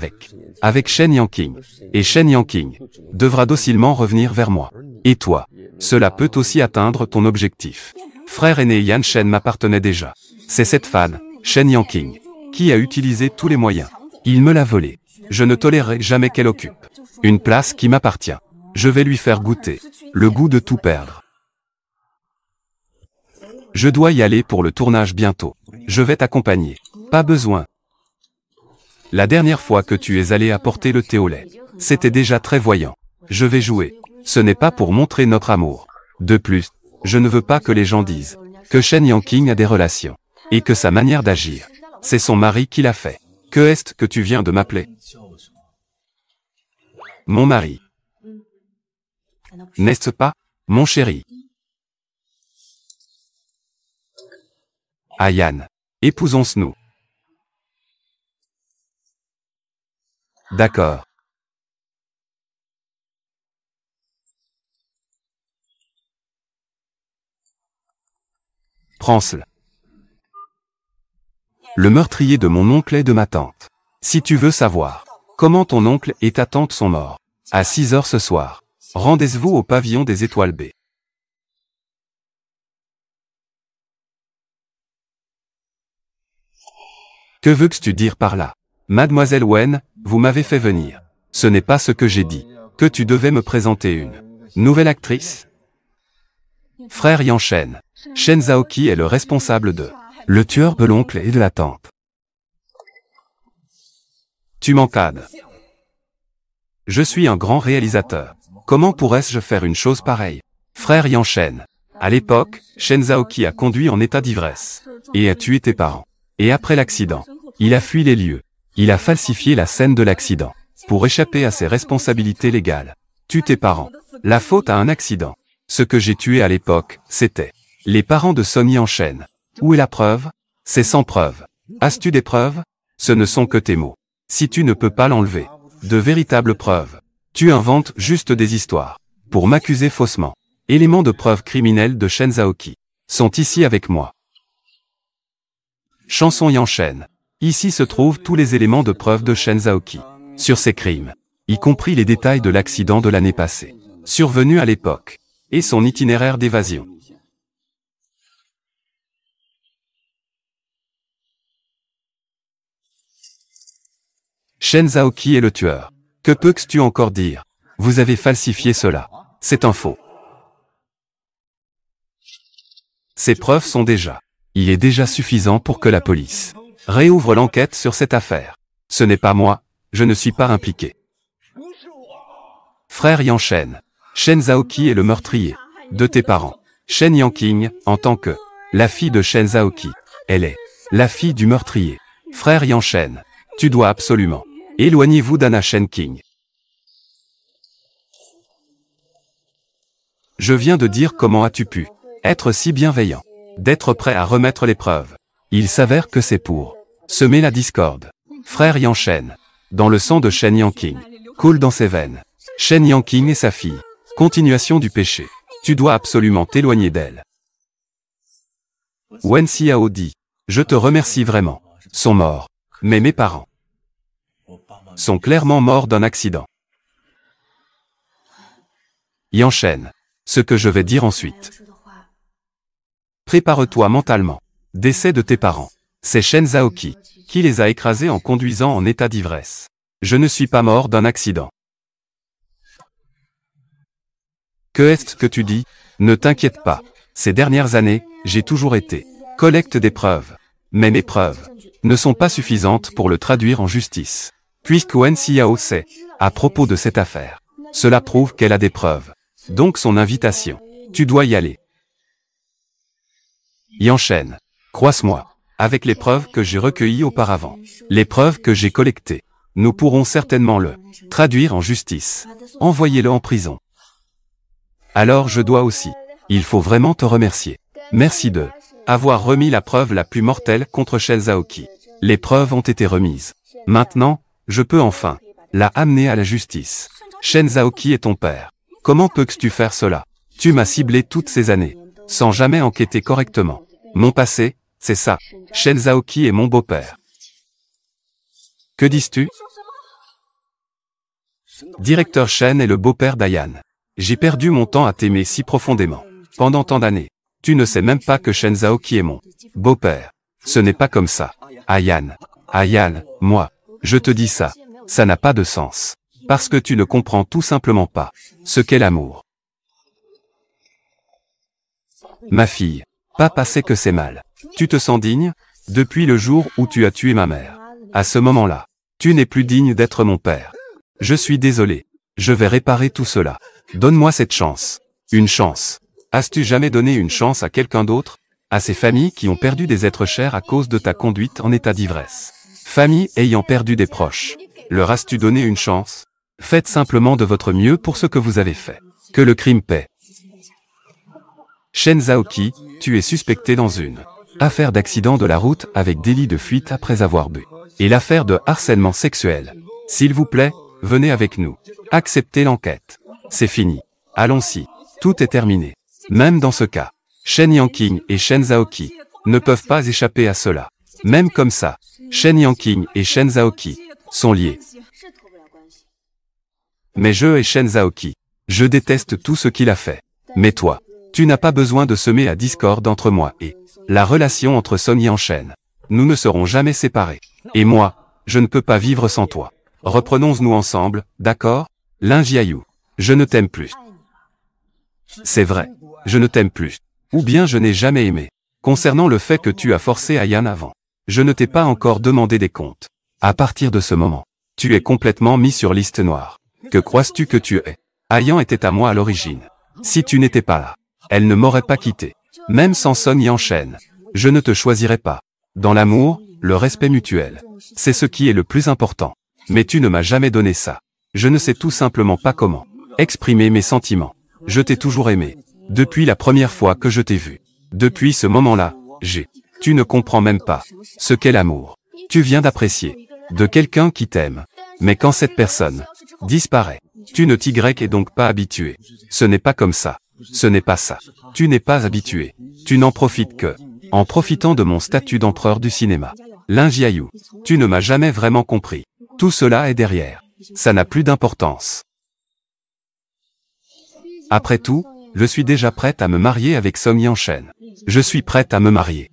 Speaker 1: avec Shen Yanqing. Et Shen Yanqing devra docilement revenir vers moi. Et toi, cela peut aussi atteindre ton objectif. Frère aîné Yan Shen m'appartenait déjà. C'est cette fan, Shen Yanqing, qui a utilisé tous les moyens. Il me l'a volé. Je ne tolérerai jamais qu'elle occupe une place qui m'appartient. Je vais lui faire goûter le goût de tout perdre. Je dois y aller pour le tournage bientôt. Je vais t'accompagner. Pas besoin. La dernière fois que tu es allé apporter le thé au lait, c'était déjà très voyant. Je vais jouer. Ce n'est pas pour montrer notre amour. De plus, je ne veux pas que les gens disent que Shen Yanqing a des relations et que sa manière d'agir, c'est son mari qui l'a fait. Que est-ce que tu viens de m'appeler? Mon mari. N'est-ce pas, mon chéri? Ayan, épousons-nous. D'accord. Prends-le. Le meurtrier de mon oncle et de ma tante. Si tu veux savoir comment ton oncle et ta tante sont morts, à 6 heures ce soir, rendez-vous au pavillon des Étoiles B. Que veux-tu dire par là? Mademoiselle Wen, vous m'avez fait venir. Ce n'est pas ce que j'ai dit. Que tu devais me présenter une nouvelle actrice? Frère Yanshen, Shen Zhaoqi est le responsable de le tueur de l'oncle et de la tante. Tu m'encades. Je suis un grand réalisateur. Comment pourrais-je faire une chose pareille? Frère Yanshen. À l'époque, Shen Zhaoqi a conduit en état d'ivresse et a tué tes parents. Et après l'accident, il a fui les lieux. Il a falsifié la scène de l'accident pour échapper à ses responsabilités légales. Tue tes parents. La faute à un accident. Ce que j'ai tué à l'époque, c'était les parents de Sun Yanshen. Où est la preuve? C'est sans preuve. As-tu des preuves? Ce ne sont que tes mots. Si tu ne peux pas l'enlever, de véritables preuves. Tu inventes juste des histoires pour m'accuser faussement. Éléments de preuve criminelle de Shen Zhaoqi sont ici avec moi. Chanson Yanshen. Ici se trouvent tous les éléments de preuve de Shen Zhaoqi sur ses crimes, y compris les détails de l'accident de l'année passée, survenu à l'époque, et son itinéraire d'évasion. Shen Zhaoqi est le tueur. Que peux-tu encore dire? Vous avez falsifié cela. C'est un faux. Ces preuves sont déjà. Il est déjà suffisant pour que la police réouvre l'enquête sur cette affaire. Ce n'est pas moi, je ne suis pas impliqué. Frère Yanshen, Shen Zhaoqi est le meurtrier de tes parents. Shen Yanqing, en tant que la fille de Shen Zhaoqi, elle est la fille du meurtrier. Frère Yanshen, tu dois absolument éloignez-vous d'Anna Shen King. Je viens de dire comment as-tu pu être si bienveillant, d'être prêt à remettre les preuves. Il s'avère que c'est pour semer la discorde. Frère Yanshen, dans le sang de Shen Yanqing, coule dans ses veines. Shen Yanqing et sa fille. Continuation du péché. Tu dois absolument t'éloigner d'elle. Wen Xiao dit, je te remercie vraiment. Sont morts. Mais mes parents sont clairement morts d'un accident. Yanshen. Ce que je vais dire ensuite. Prépare-toi mentalement. Décès de tes parents. C'est Shen Zhaoqi qui les a écrasés en conduisant en état d'ivresse. Je ne suis pas mort d'un accident. Que est-ce que tu dis? Ne t'inquiète pas. Ces dernières années, j'ai toujours été collecte des preuves. Mais mes preuves ne sont pas suffisantes pour le traduire en justice. Puisque Wen Xiao sait, à propos de cette affaire, cela prouve qu'elle a des preuves. Donc son invitation, tu dois y aller. Yan Shen, croise-moi, avec les preuves que j'ai recueillies auparavant, les preuves que j'ai collectées, nous pourrons certainement le traduire en justice. Envoyez-le en prison. Alors je dois aussi. Il faut vraiment te remercier. Merci de avoir remis la preuve la plus mortelle contre Shen Zhaoqi. Les preuves ont été remises. Maintenant, je peux enfin la amener à la justice. Shen Zhaoqi est ton père. Comment peux-tu faire cela? Tu m'as ciblé toutes ces années, sans jamais enquêter correctement. Mon passé, c'est ça. Shen Zhaoqi est mon beau-père. Que dis-tu? Directeur Shen est le beau-père d'Ayan. J'ai perdu mon temps à t'aimer si profondément. Pendant tant d'années. Tu ne sais même pas que Shen Zhaoqi est mon beau-père. Ce n'est pas comme ça. Ayan. Ayan, moi. Je te dis ça. Ça n'a pas de sens. Parce que tu ne comprends tout simplement pas ce qu'est l'amour. Ma fille. Papa sait que c'est mal. Tu te sens digne? Depuis le jour où tu as tué ma mère. À ce moment-là, tu n'es plus digne d'être mon père. Je suis désolé. Je vais réparer tout cela. Donne-moi cette chance. Une chance. As-tu jamais donné une chance à quelqu'un d'autre? À ces familles qui ont perdu des êtres chers à cause de ta conduite en état d'ivresse. Familles ayant perdu des proches. Leur as-tu donné une chance? Faites simplement de votre mieux pour ce que vous avez fait. Que le crime paie. Shen Zhaoqi, tu es suspecté dans une affaire d'accident de la route avec délit de fuite après avoir bu. Et l'affaire de harcèlement sexuel. S'il vous plaît, venez avec nous. Acceptez l'enquête. C'est fini. Allons-y. Tout est terminé. Même dans ce cas, Shen Yanqing et Shen Zhaoqi ne peuvent pas échapper à cela. Même comme ça, Shen Yanqing et Shen Zhaoqi sont liés. Mais je et Shen Zhaoqi, je déteste tout ce qu'il a fait. Mais toi, tu n'as pas besoin de semer la discorde entre moi et la relation entre Song Yanshen. Nous ne serons jamais séparés. Et moi, je ne peux pas vivre sans toi. Reprenons-nous ensemble, d'accord? Lin Jiayu, je ne t'aime plus. C'est vrai, je ne t'aime plus. Ou bien je n'ai jamais aimé. Concernant le fait que tu as forcé Ayan avant, je ne t'ai pas encore demandé des comptes. À partir de ce moment, tu es complètement mis sur liste noire. Que crois-tu que tu es? Ayan était à moi à l'origine. Si tu n'étais pas là, elle ne m'aurait pas quitté. Même sans Song Yanshen, je ne te choisirais pas. Dans l'amour, le respect mutuel, c'est ce qui est le plus important. Mais tu ne m'as jamais donné ça. Je ne sais tout simplement pas comment exprimer mes sentiments. Je t'ai toujours aimé. Depuis la première fois que je t'ai vu. Depuis ce moment-là, tu ne comprends même pas ce qu'est l'amour. Tu viens d'apprécier de quelqu'un qui t'aime. Mais quand cette personne disparaît, tu ne t'y es donc pas habitué. Ce n'est pas comme ça. Ce n'est pas ça. Tu n'es pas habitué. Tu n'en profites que en profitant de mon statut d'empereur du cinéma. Lin Jiayu, tu ne m'as jamais vraiment compris. Tout cela est derrière. Ça n'a plus d'importance. Après tout, je suis déjà prête à me marier avec Song Yanshen. Je suis prête à me marier.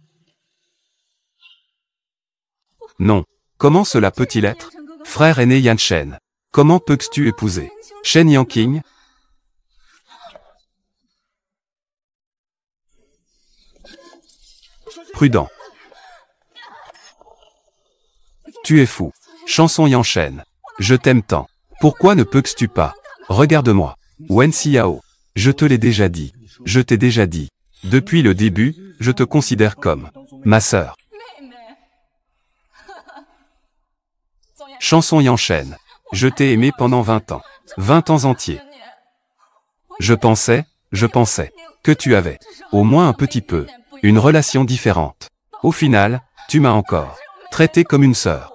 Speaker 1: Non. Comment cela peut-il être? Frère aîné Yanshen. Comment peux-tu épouser Shen Yanqing? Prudent. Tu es fou. Chanson Yanshen. Je t'aime tant. Pourquoi ne peux-tu pas? Regarde-moi. Wen Xiao. Je te l'ai déjà dit. Je t'ai déjà dit. Depuis le début, je te considère comme ma sœur. Chanson Yanshen. Je t'ai aimé pendant 20 ans. 20 ans entiers. Je pensais que tu avais, au moins un petit peu, une relation différente. Au final, tu m'as encore traité comme une sœur.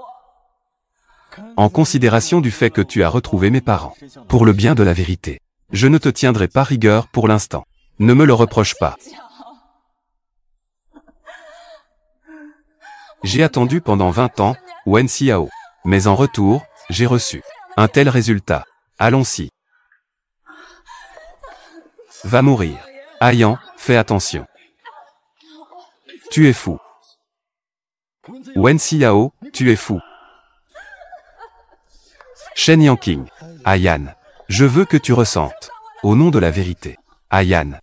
Speaker 1: En considération du fait que tu as retrouvé mes parents, pour le bien de la vérité, je ne te tiendrai pas rigueur pour l'instant. Ne me le reproche pas. J'ai attendu pendant 20 ans, Wen Xiao. Mais en retour, j'ai reçu un tel résultat. Allons-y. Va mourir. Ayan, fais attention. Tu es fou. Wen Xiao, tu es fou. Shen Yanqing. Ayan, je veux que tu ressentes Au nom de la vérité. Ayan.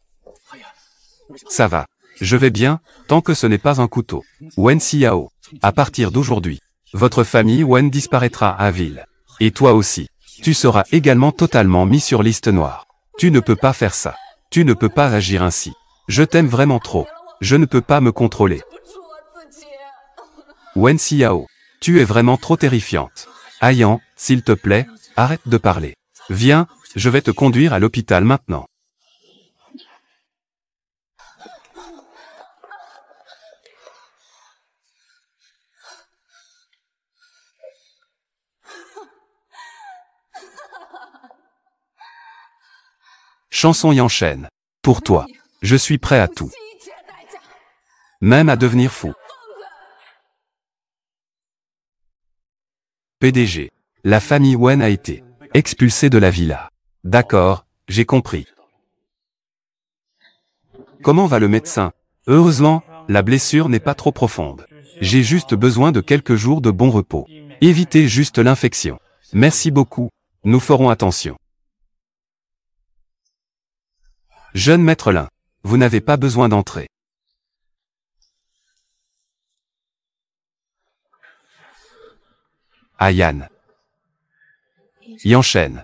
Speaker 1: Ça va. Je vais bien, tant que ce n'est pas un couteau. Wen Xiao. À partir d'aujourd'hui, votre famille Wen disparaîtra à ville. Et toi aussi. Tu seras également totalement mis sur liste noire. Tu ne peux pas faire ça. Tu ne peux pas agir ainsi. Je t'aime vraiment trop. Je ne peux pas me contrôler. Wen Xiao. Tu es vraiment trop terrifiante. Ayan, s'il te plaît, arrête de parler. Viens, je vais te conduire à l'hôpital maintenant. Chanson Yanchen. Pour toi, je suis prêt à tout. Même à devenir fou. PDG. La famille Wen a été expulsée de la villa. D'accord, j'ai compris. Comment va le médecin? Heureusement, la blessure n'est pas trop profonde. J'ai juste besoin de quelques jours de bon repos. Évitez juste l'infection. Merci beaucoup, nous ferons attention. Jeune maître Lin, vous n'avez pas besoin d'entrer. Ayan. Yanchen.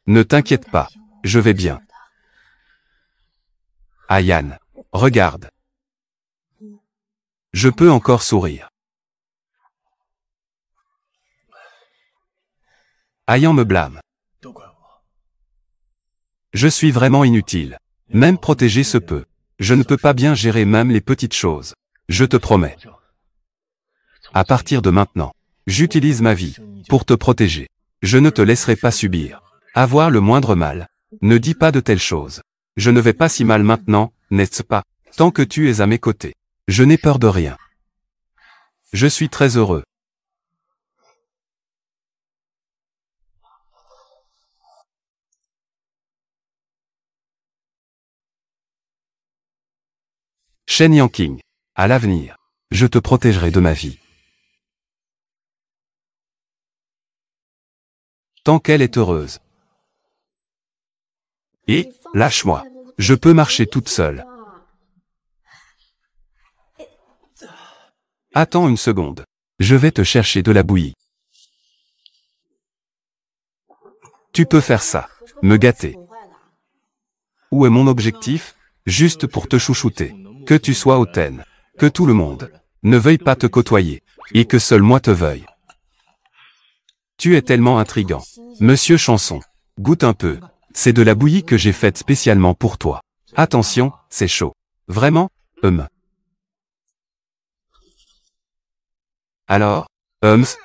Speaker 1: Ne t'inquiète pas, je vais bien. Ayan. Regarde. Je peux encore sourire. Ayan me blâme. Je suis vraiment inutile. Même protéger se peut. Je ne peux pas bien gérer même les petites choses. Je te promets. À partir de maintenant, j'utilise ma vie pour te protéger. Je ne te laisserai pas subir. Avoir le moindre mal. Ne dis pas de telles choses. Je ne vais pas si mal maintenant, n'est-ce pas? Tant que tu es à mes côtés. Je n'ai peur de rien. Je suis très heureux. Shen Yanqing. À l'avenir, je te protégerai de ma vie. Tant qu'elle est heureuse. Et, lâche-moi. Je peux marcher toute seule. Attends une seconde. Je vais te chercher de la bouillie. Tu peux faire ça. Me gâter. Où est mon objectif? Juste pour te chouchouter. Que tu sois hautaine. Que tout le monde ne veuille pas te côtoyer. Et que seul moi te veuille. Tu es tellement intriguant. Monsieur Chanson. Goûte un peu. C'est de la bouillie que j'ai faite spécialement pour toi. Attention, c'est chaud. Vraiment? Alors?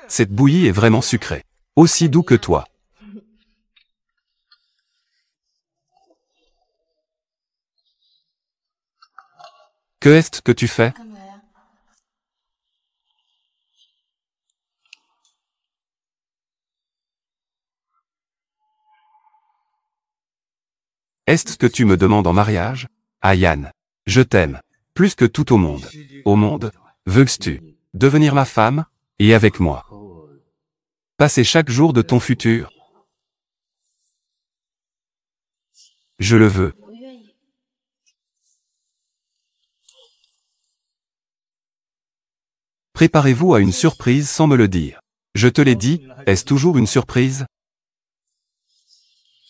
Speaker 1: Cette bouillie est vraiment sucrée. Aussi doux que toi. Que est-ce que tu fais? Est-ce que tu me demandes en mariage? Ayan. Je t'aime. Plus que tout au monde. Au monde? Veux-tu devenir ma femme? Et avec moi? Passer chaque jour de ton futur? Je le veux. Préparez-vous à une surprise sans me le dire. Je te l'ai dit, est-ce toujours une surprise?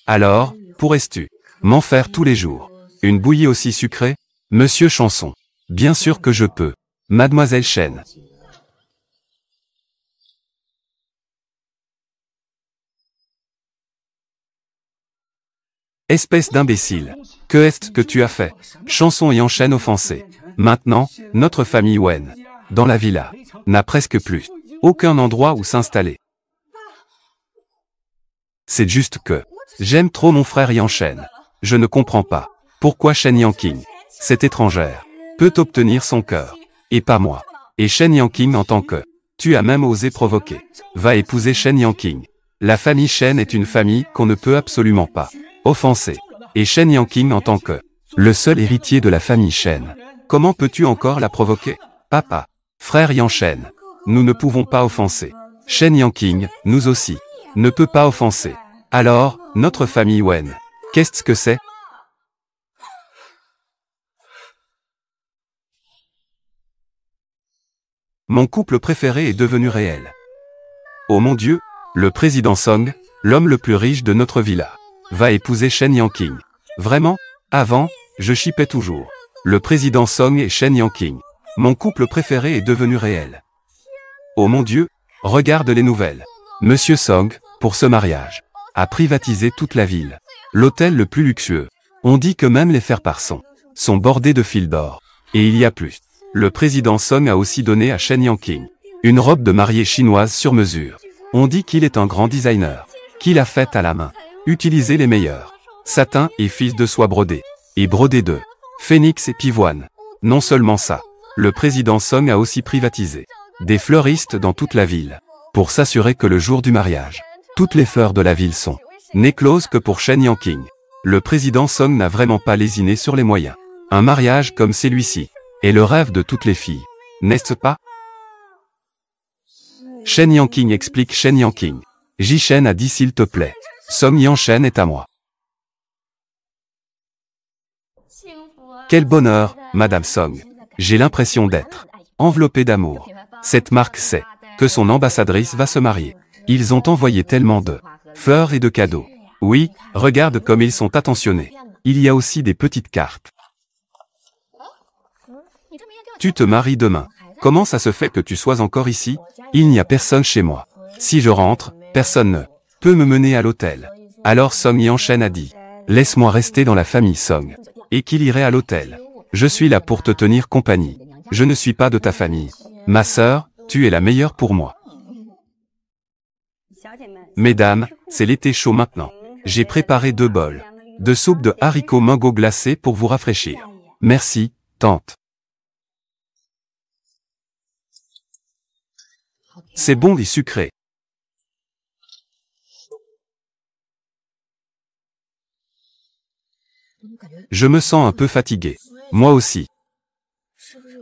Speaker 1: Alors, pourrais-tu m'en faire tous les jours? Une bouillie aussi sucrée? Monsieur Chanson. Bien sûr que je peux. Mademoiselle Chen. Espèce d'imbécile. Que est-ce que tu as fait? Chanson et Yanchen offensé. Maintenant, notre famille Wen, dans la villa, n'a presque plus aucun endroit où s'installer. C'est juste que j'aime trop mon frère Yanchen. Je ne comprends pas pourquoi Shen Yanqing, cette étrangère, peut obtenir son cœur, et pas moi. Et Shen Yanqing en tant que, tu as même osé provoquer, va épouser Shen Yanqing. La famille Shen est une famille qu'on ne peut absolument pas offenser. Et Shen Yanqing en tant que, le seul héritier de la famille Shen. Comment peux-tu encore la provoquer? Papa, frère Yanchen, nous ne pouvons pas offenser. Shen Yanqing, nous aussi, ne peut pas offenser. Alors, notre famille Wen. Qu'est-ce que c'est? Mon couple préféré est devenu réel. Oh mon Dieu, le président Song, l'homme le plus riche de notre villa, va épouser Shen Yanqing. Vraiment? Avant, je shippais toujours. Le président Song et Shen Yanqing. Mon couple préféré est devenu réel. Oh mon Dieu, regarde les nouvelles. Monsieur Song, pour ce mariage, a privatisé toute la ville. L'hôtel le plus luxueux. On dit que même les faire-part sont bordés de fils d'or. Et il y a plus. Le président Song a aussi donné à Shen Yanqing une robe de mariée chinoise sur mesure. On dit qu'il est un grand designer, qu'il a faite à la main. Utilisez les meilleurs. Satin et fils de soie brodés. Et brodés de phénix et pivoine. Non seulement ça, le président Song a aussi privatisé des fleuristes dans toute la ville, pour s'assurer que le jour du mariage, toutes les fleurs de la ville sont n'éclosent que pour Shen Yanqing. Le président Song n'a vraiment pas lésiné sur les moyens. Un mariage comme celui-ci est le rêve de toutes les filles, n'est-ce pas? Shen Yanqing explique Shen Yanqing. Jishen a dit s'il te plaît. Song Yanshen est à moi. Quel bonheur, Madame Song. J'ai l'impression d'être enveloppée d'amour. Cette marque sait que son ambassadrice va se marier. Ils ont envoyé tellement de fleurs et de cadeaux. Oui, regarde comme ils sont attentionnés. Il y a aussi des petites cartes. Tu te maries demain. Comment ça se fait que tu sois encore ici? Il n'y a personne chez moi. Si je rentre, personne ne peut me mener à l'hôtel. Alors Song Yanshen a dit, laisse-moi rester dans la famille Song. Et qu'il irait à l'hôtel. Je suis là pour te tenir compagnie. Je ne suis pas de ta famille. Ma sœur, tu es la meilleure pour moi. Mesdames, c'est l'été chaud maintenant. J'ai préparé 2 bols de soupe de haricots mango glacés pour vous rafraîchir. Merci, tante. C'est bon et sucré. Je me sens un peu fatigué. Moi aussi.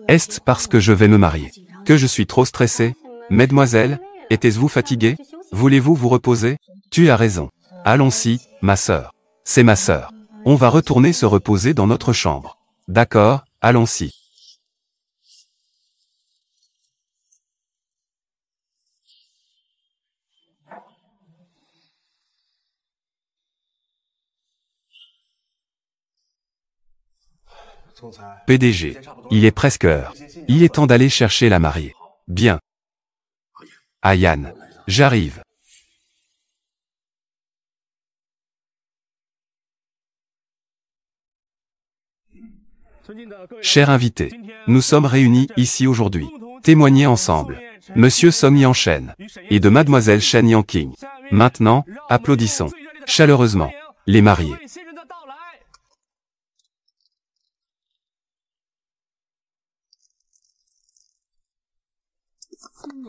Speaker 1: Est-ce parce que je vais me marier que je suis trop stressé? Mesdemoiselles, êtes-vous fatiguée? Voulez-vous vous reposer? Tu as raison. Allons-y, ma sœur. C'est ma sœur. On va retourner se reposer dans notre chambre. D'accord, allons-y. PDG, il est presque heure. Il est temps d'aller chercher la mariée. Bien. Ayan, j'arrive. Chers invités, nous sommes réunis ici aujourd'hui. Témoigner ensemble. Monsieur Song Yanshen et de Mademoiselle Shen Yanqing. Maintenant, applaudissons chaleureusement les mariés.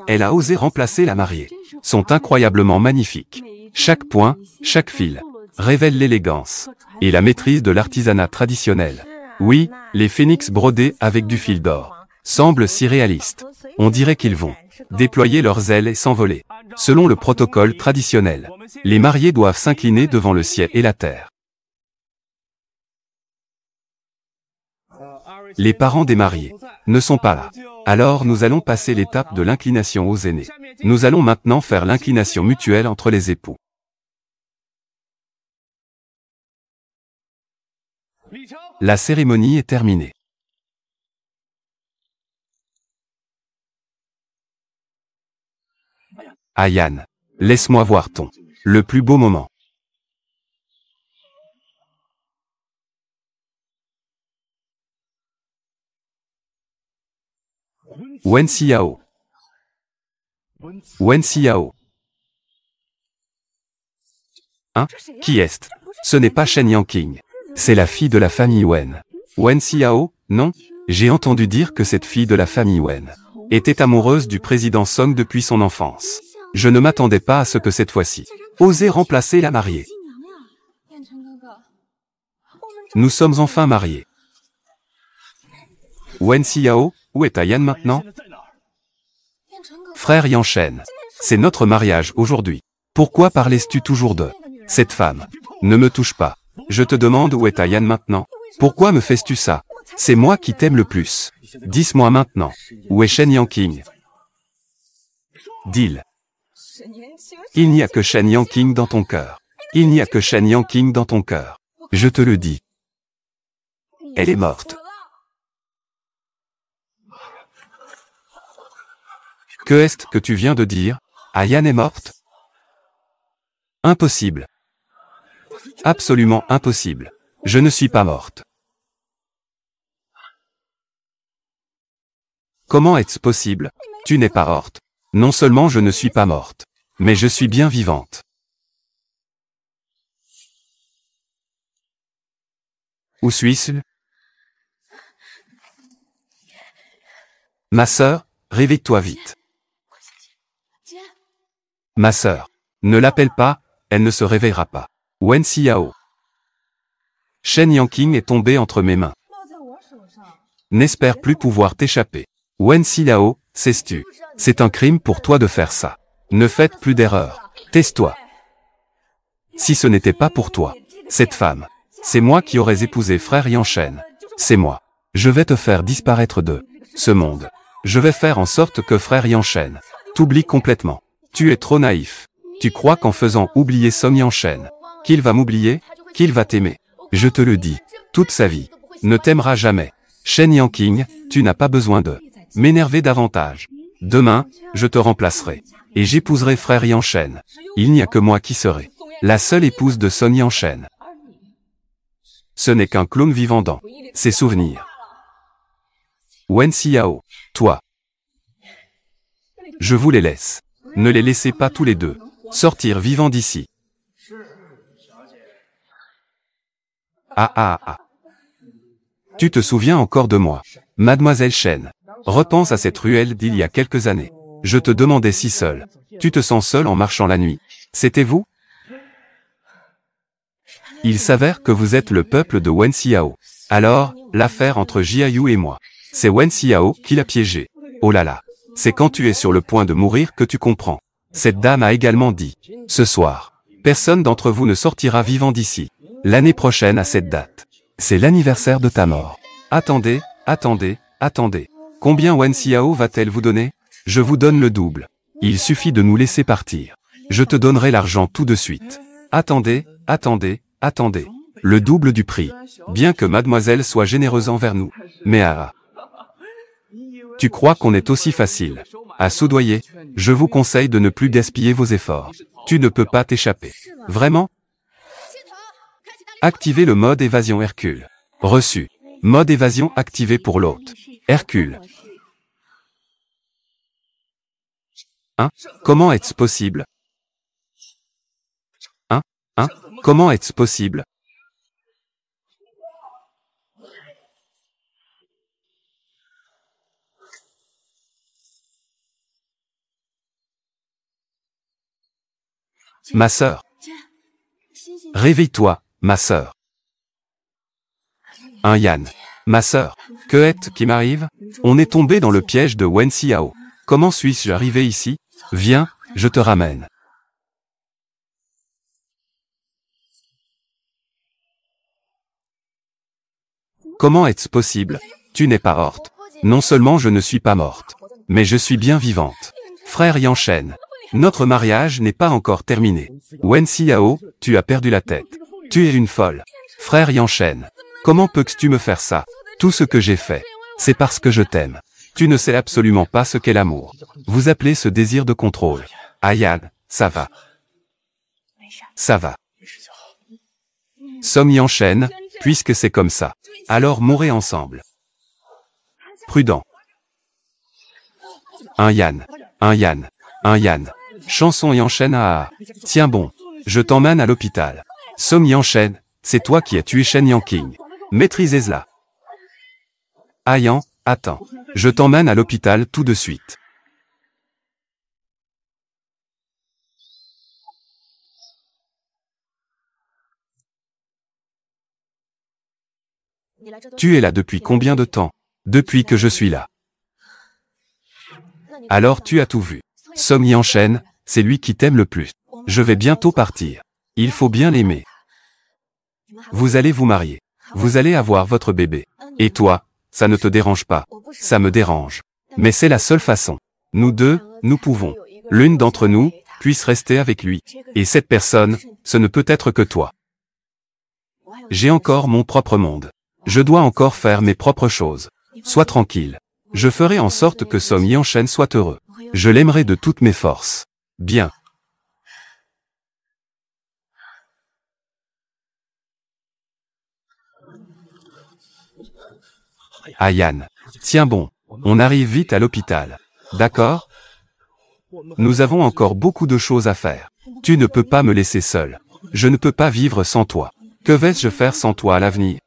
Speaker 1: Elle a osé remplacer la mariée. Sont incroyablement magnifiques. Chaque point, chaque fil, révèle l'élégance et la maîtrise de l'artisanat traditionnel. Oui, les phénix brodés avec du fil d'or semblent si réalistes. On dirait qu'ils vont déployer leurs ailes et s'envoler. Selon le protocole traditionnel, les mariés doivent s'incliner devant le ciel et la terre. Les parents des mariés ne sont pas là. Alors nous allons passer l'étape de l'inclination aux aînés. Nous allons maintenant faire l'inclination mutuelle entre les époux. La cérémonie est terminée. Ayan, laisse-moi voir le plus beau moment. Wen Xiao. Wen Xiao. Hein? Qui est-ce? Ce n'est pas Shen Yanqing. C'est la fille de la famille Wen. Wen Xiao, non? J'ai entendu dire que cette fille de la famille Wen était amoureuse du président Song depuis son enfance. Je ne m'attendais pas à ce que cette fois-ci, osait remplacer la mariée. Nous sommes enfin mariés. Wen Xiao, où est Ayan maintenant? Frère Yanshen, c'est notre mariage aujourd'hui. Pourquoi parles-tu toujours de Cette femme. Ne me touche pas. Je te demande où est Ayan maintenant. Pourquoi me fais-tu ça? C'est moi qui t'aime le plus. Dis-moi maintenant. Où est Shen Yanqing? Dis-le. Il n'y a que Shen Yanqing dans ton cœur. Il n'y a que Shen Yanqing dans ton cœur. Je te le dis. Elle est morte. Que est-ce que tu viens de dire? Ayan est morte? Impossible. Absolument impossible. Je ne suis pas morte. Comment est-ce possible? Tu n'es pas morte. Non seulement je ne suis pas morte, mais je suis bien vivante. Où suis-je? Ma sœur, réveille-toi vite. Ma sœur. Ne l'appelle pas, elle ne se réveillera pas. Wen Xiao. Shen Yanqing est tombé entre mes mains. N'espère plus pouvoir t'échapper. Wen Xiao, sais-tu? C'est un crime pour toi de faire ça. Ne faites plus d'erreurs. Tais-toi. Si ce n'était pas pour toi, cette femme, c'est moi qui aurais épousé frère Yanshen. C'est moi. Je vais te faire disparaître de ce monde. Je vais faire en sorte que frère Yanshen t'oublie complètement. Tu es trop naïf. Tu crois qu'en faisant oublier Song Yanshen, qu'il va m'oublier, qu'il va t'aimer. Je te le dis, toute sa vie, ne t'aimera jamais. Shen Yanqing, tu n'as pas besoin de m'énerver davantage. Demain, je te remplacerai. Et j'épouserai frère Yanshen. Il n'y a que moi qui serai la seule épouse de Song Yanshen. Ce n'est qu'un clone vivant dans ses souvenirs. Wen Xiao, toi. Je vous les laisse. Ne les laissez pas tous les deux sortir vivants d'ici. Ah. Tu te souviens encore de moi, Mademoiselle Shen. Repense à cette ruelle d'il y a quelques années. Je te demandais si seule. Tu te sens seule en marchant la nuit. C'était vous? Il s'avère que vous êtes le peuple de Wen Xiao. Alors, l'affaire entre Jiayu et moi. C'est Wen Xiao qui l'a piégé. Oh là là. C'est quand tu es sur le point de mourir que tu comprends. Cette dame a également dit. Ce soir, personne d'entre vous ne sortira vivant d'ici. L'année prochaine à cette date. C'est l'anniversaire de ta mort. Attendez. Combien Wen Xiao va-t-elle vous donner? Je vous donne le double. Il suffit de nous laisser partir. Je te donnerai l'argent tout de suite. Attendez. Le double du prix. Bien que mademoiselle soit généreuse envers nous. Mais tu crois qu'on est aussi facile à soudoyer? Je vous conseille de ne plus gaspiller vos efforts. Tu ne peux pas t'échapper. Vraiment? Activez le mode évasion Hercule. Reçu. Mode évasion activé pour l'hôte. Hercule. Comment est-ce possible? Comment est-ce possible? Ma sœur. Réveille-toi, ma sœur. Yan. Ma sœur. Que est-ce qui m'arrive? On est tombé dans le piège de Wen Xiao. Comment suis-je arrivé ici? Viens, je te ramène. Comment est-ce possible? Tu n'es pas morte. Non seulement je ne suis pas morte, mais je suis bien vivante. Frère Yanshen. Notre mariage n'est pas encore terminé. Wen Xiao, tu as perdu la tête. Tu es une folle. Frère Yanshen. Comment peux-tu me faire ça? Tout ce que j'ai fait, c'est parce que je t'aime. Tu ne sais absolument pas ce qu'est l'amour. Vous appelez ce désir de contrôle. Ayan, ça va. Ça va. Song Yanshen, puisque c'est comme ça, alors mourrez ensemble. Prudent. Yan. Chanson Yanshen Tiens bon, je t'emmène à l'hôpital. Song Yanshen, c'est toi qui as tué Shen Yanqing. Maîtrisez-la. Ayan, attends. Je t'emmène à l'hôpital tout de suite. Tu es là depuis combien de temps? Depuis que je suis là. Alors tu as tout vu. Song Yanshen, c'est lui qui t'aime le plus. Je vais bientôt partir. Il faut bien l'aimer. Vous allez vous marier. Vous allez avoir votre bébé. Et toi, ça ne te dérange pas. Ça me dérange. Mais c'est la seule façon. Nous deux, nous pouvons. L'une d'entre nous, puisse rester avec lui. Et cette personne, ce ne peut être que toi. J'ai encore mon propre monde. Je dois encore faire mes propres choses. Sois tranquille. Je ferai en sorte que Song Yanshen soit heureux. Je l'aimerai de toutes mes forces. Bien. Ayan. Tiens bon. On arrive vite à l'hôpital. D'accord? Nous avons encore beaucoup de choses à faire. Tu ne peux pas me laisser seul. Je ne peux pas vivre sans toi. Que vais-je faire sans toi à l'avenir?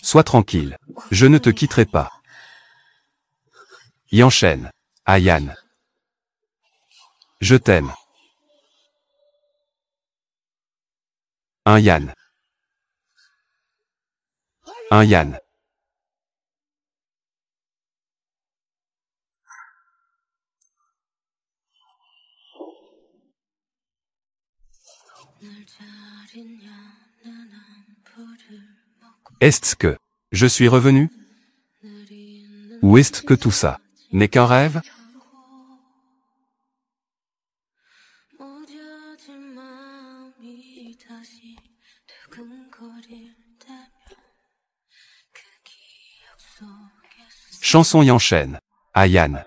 Speaker 1: Sois tranquille. Je ne te quitterai pas. Yanshen. Ayan. Je t'aime. Un Yan. Un Yan. Est-ce que je suis revenu? Ou est-ce que tout ça n'est qu'un rêve? Chanson Yanshen. Ayan.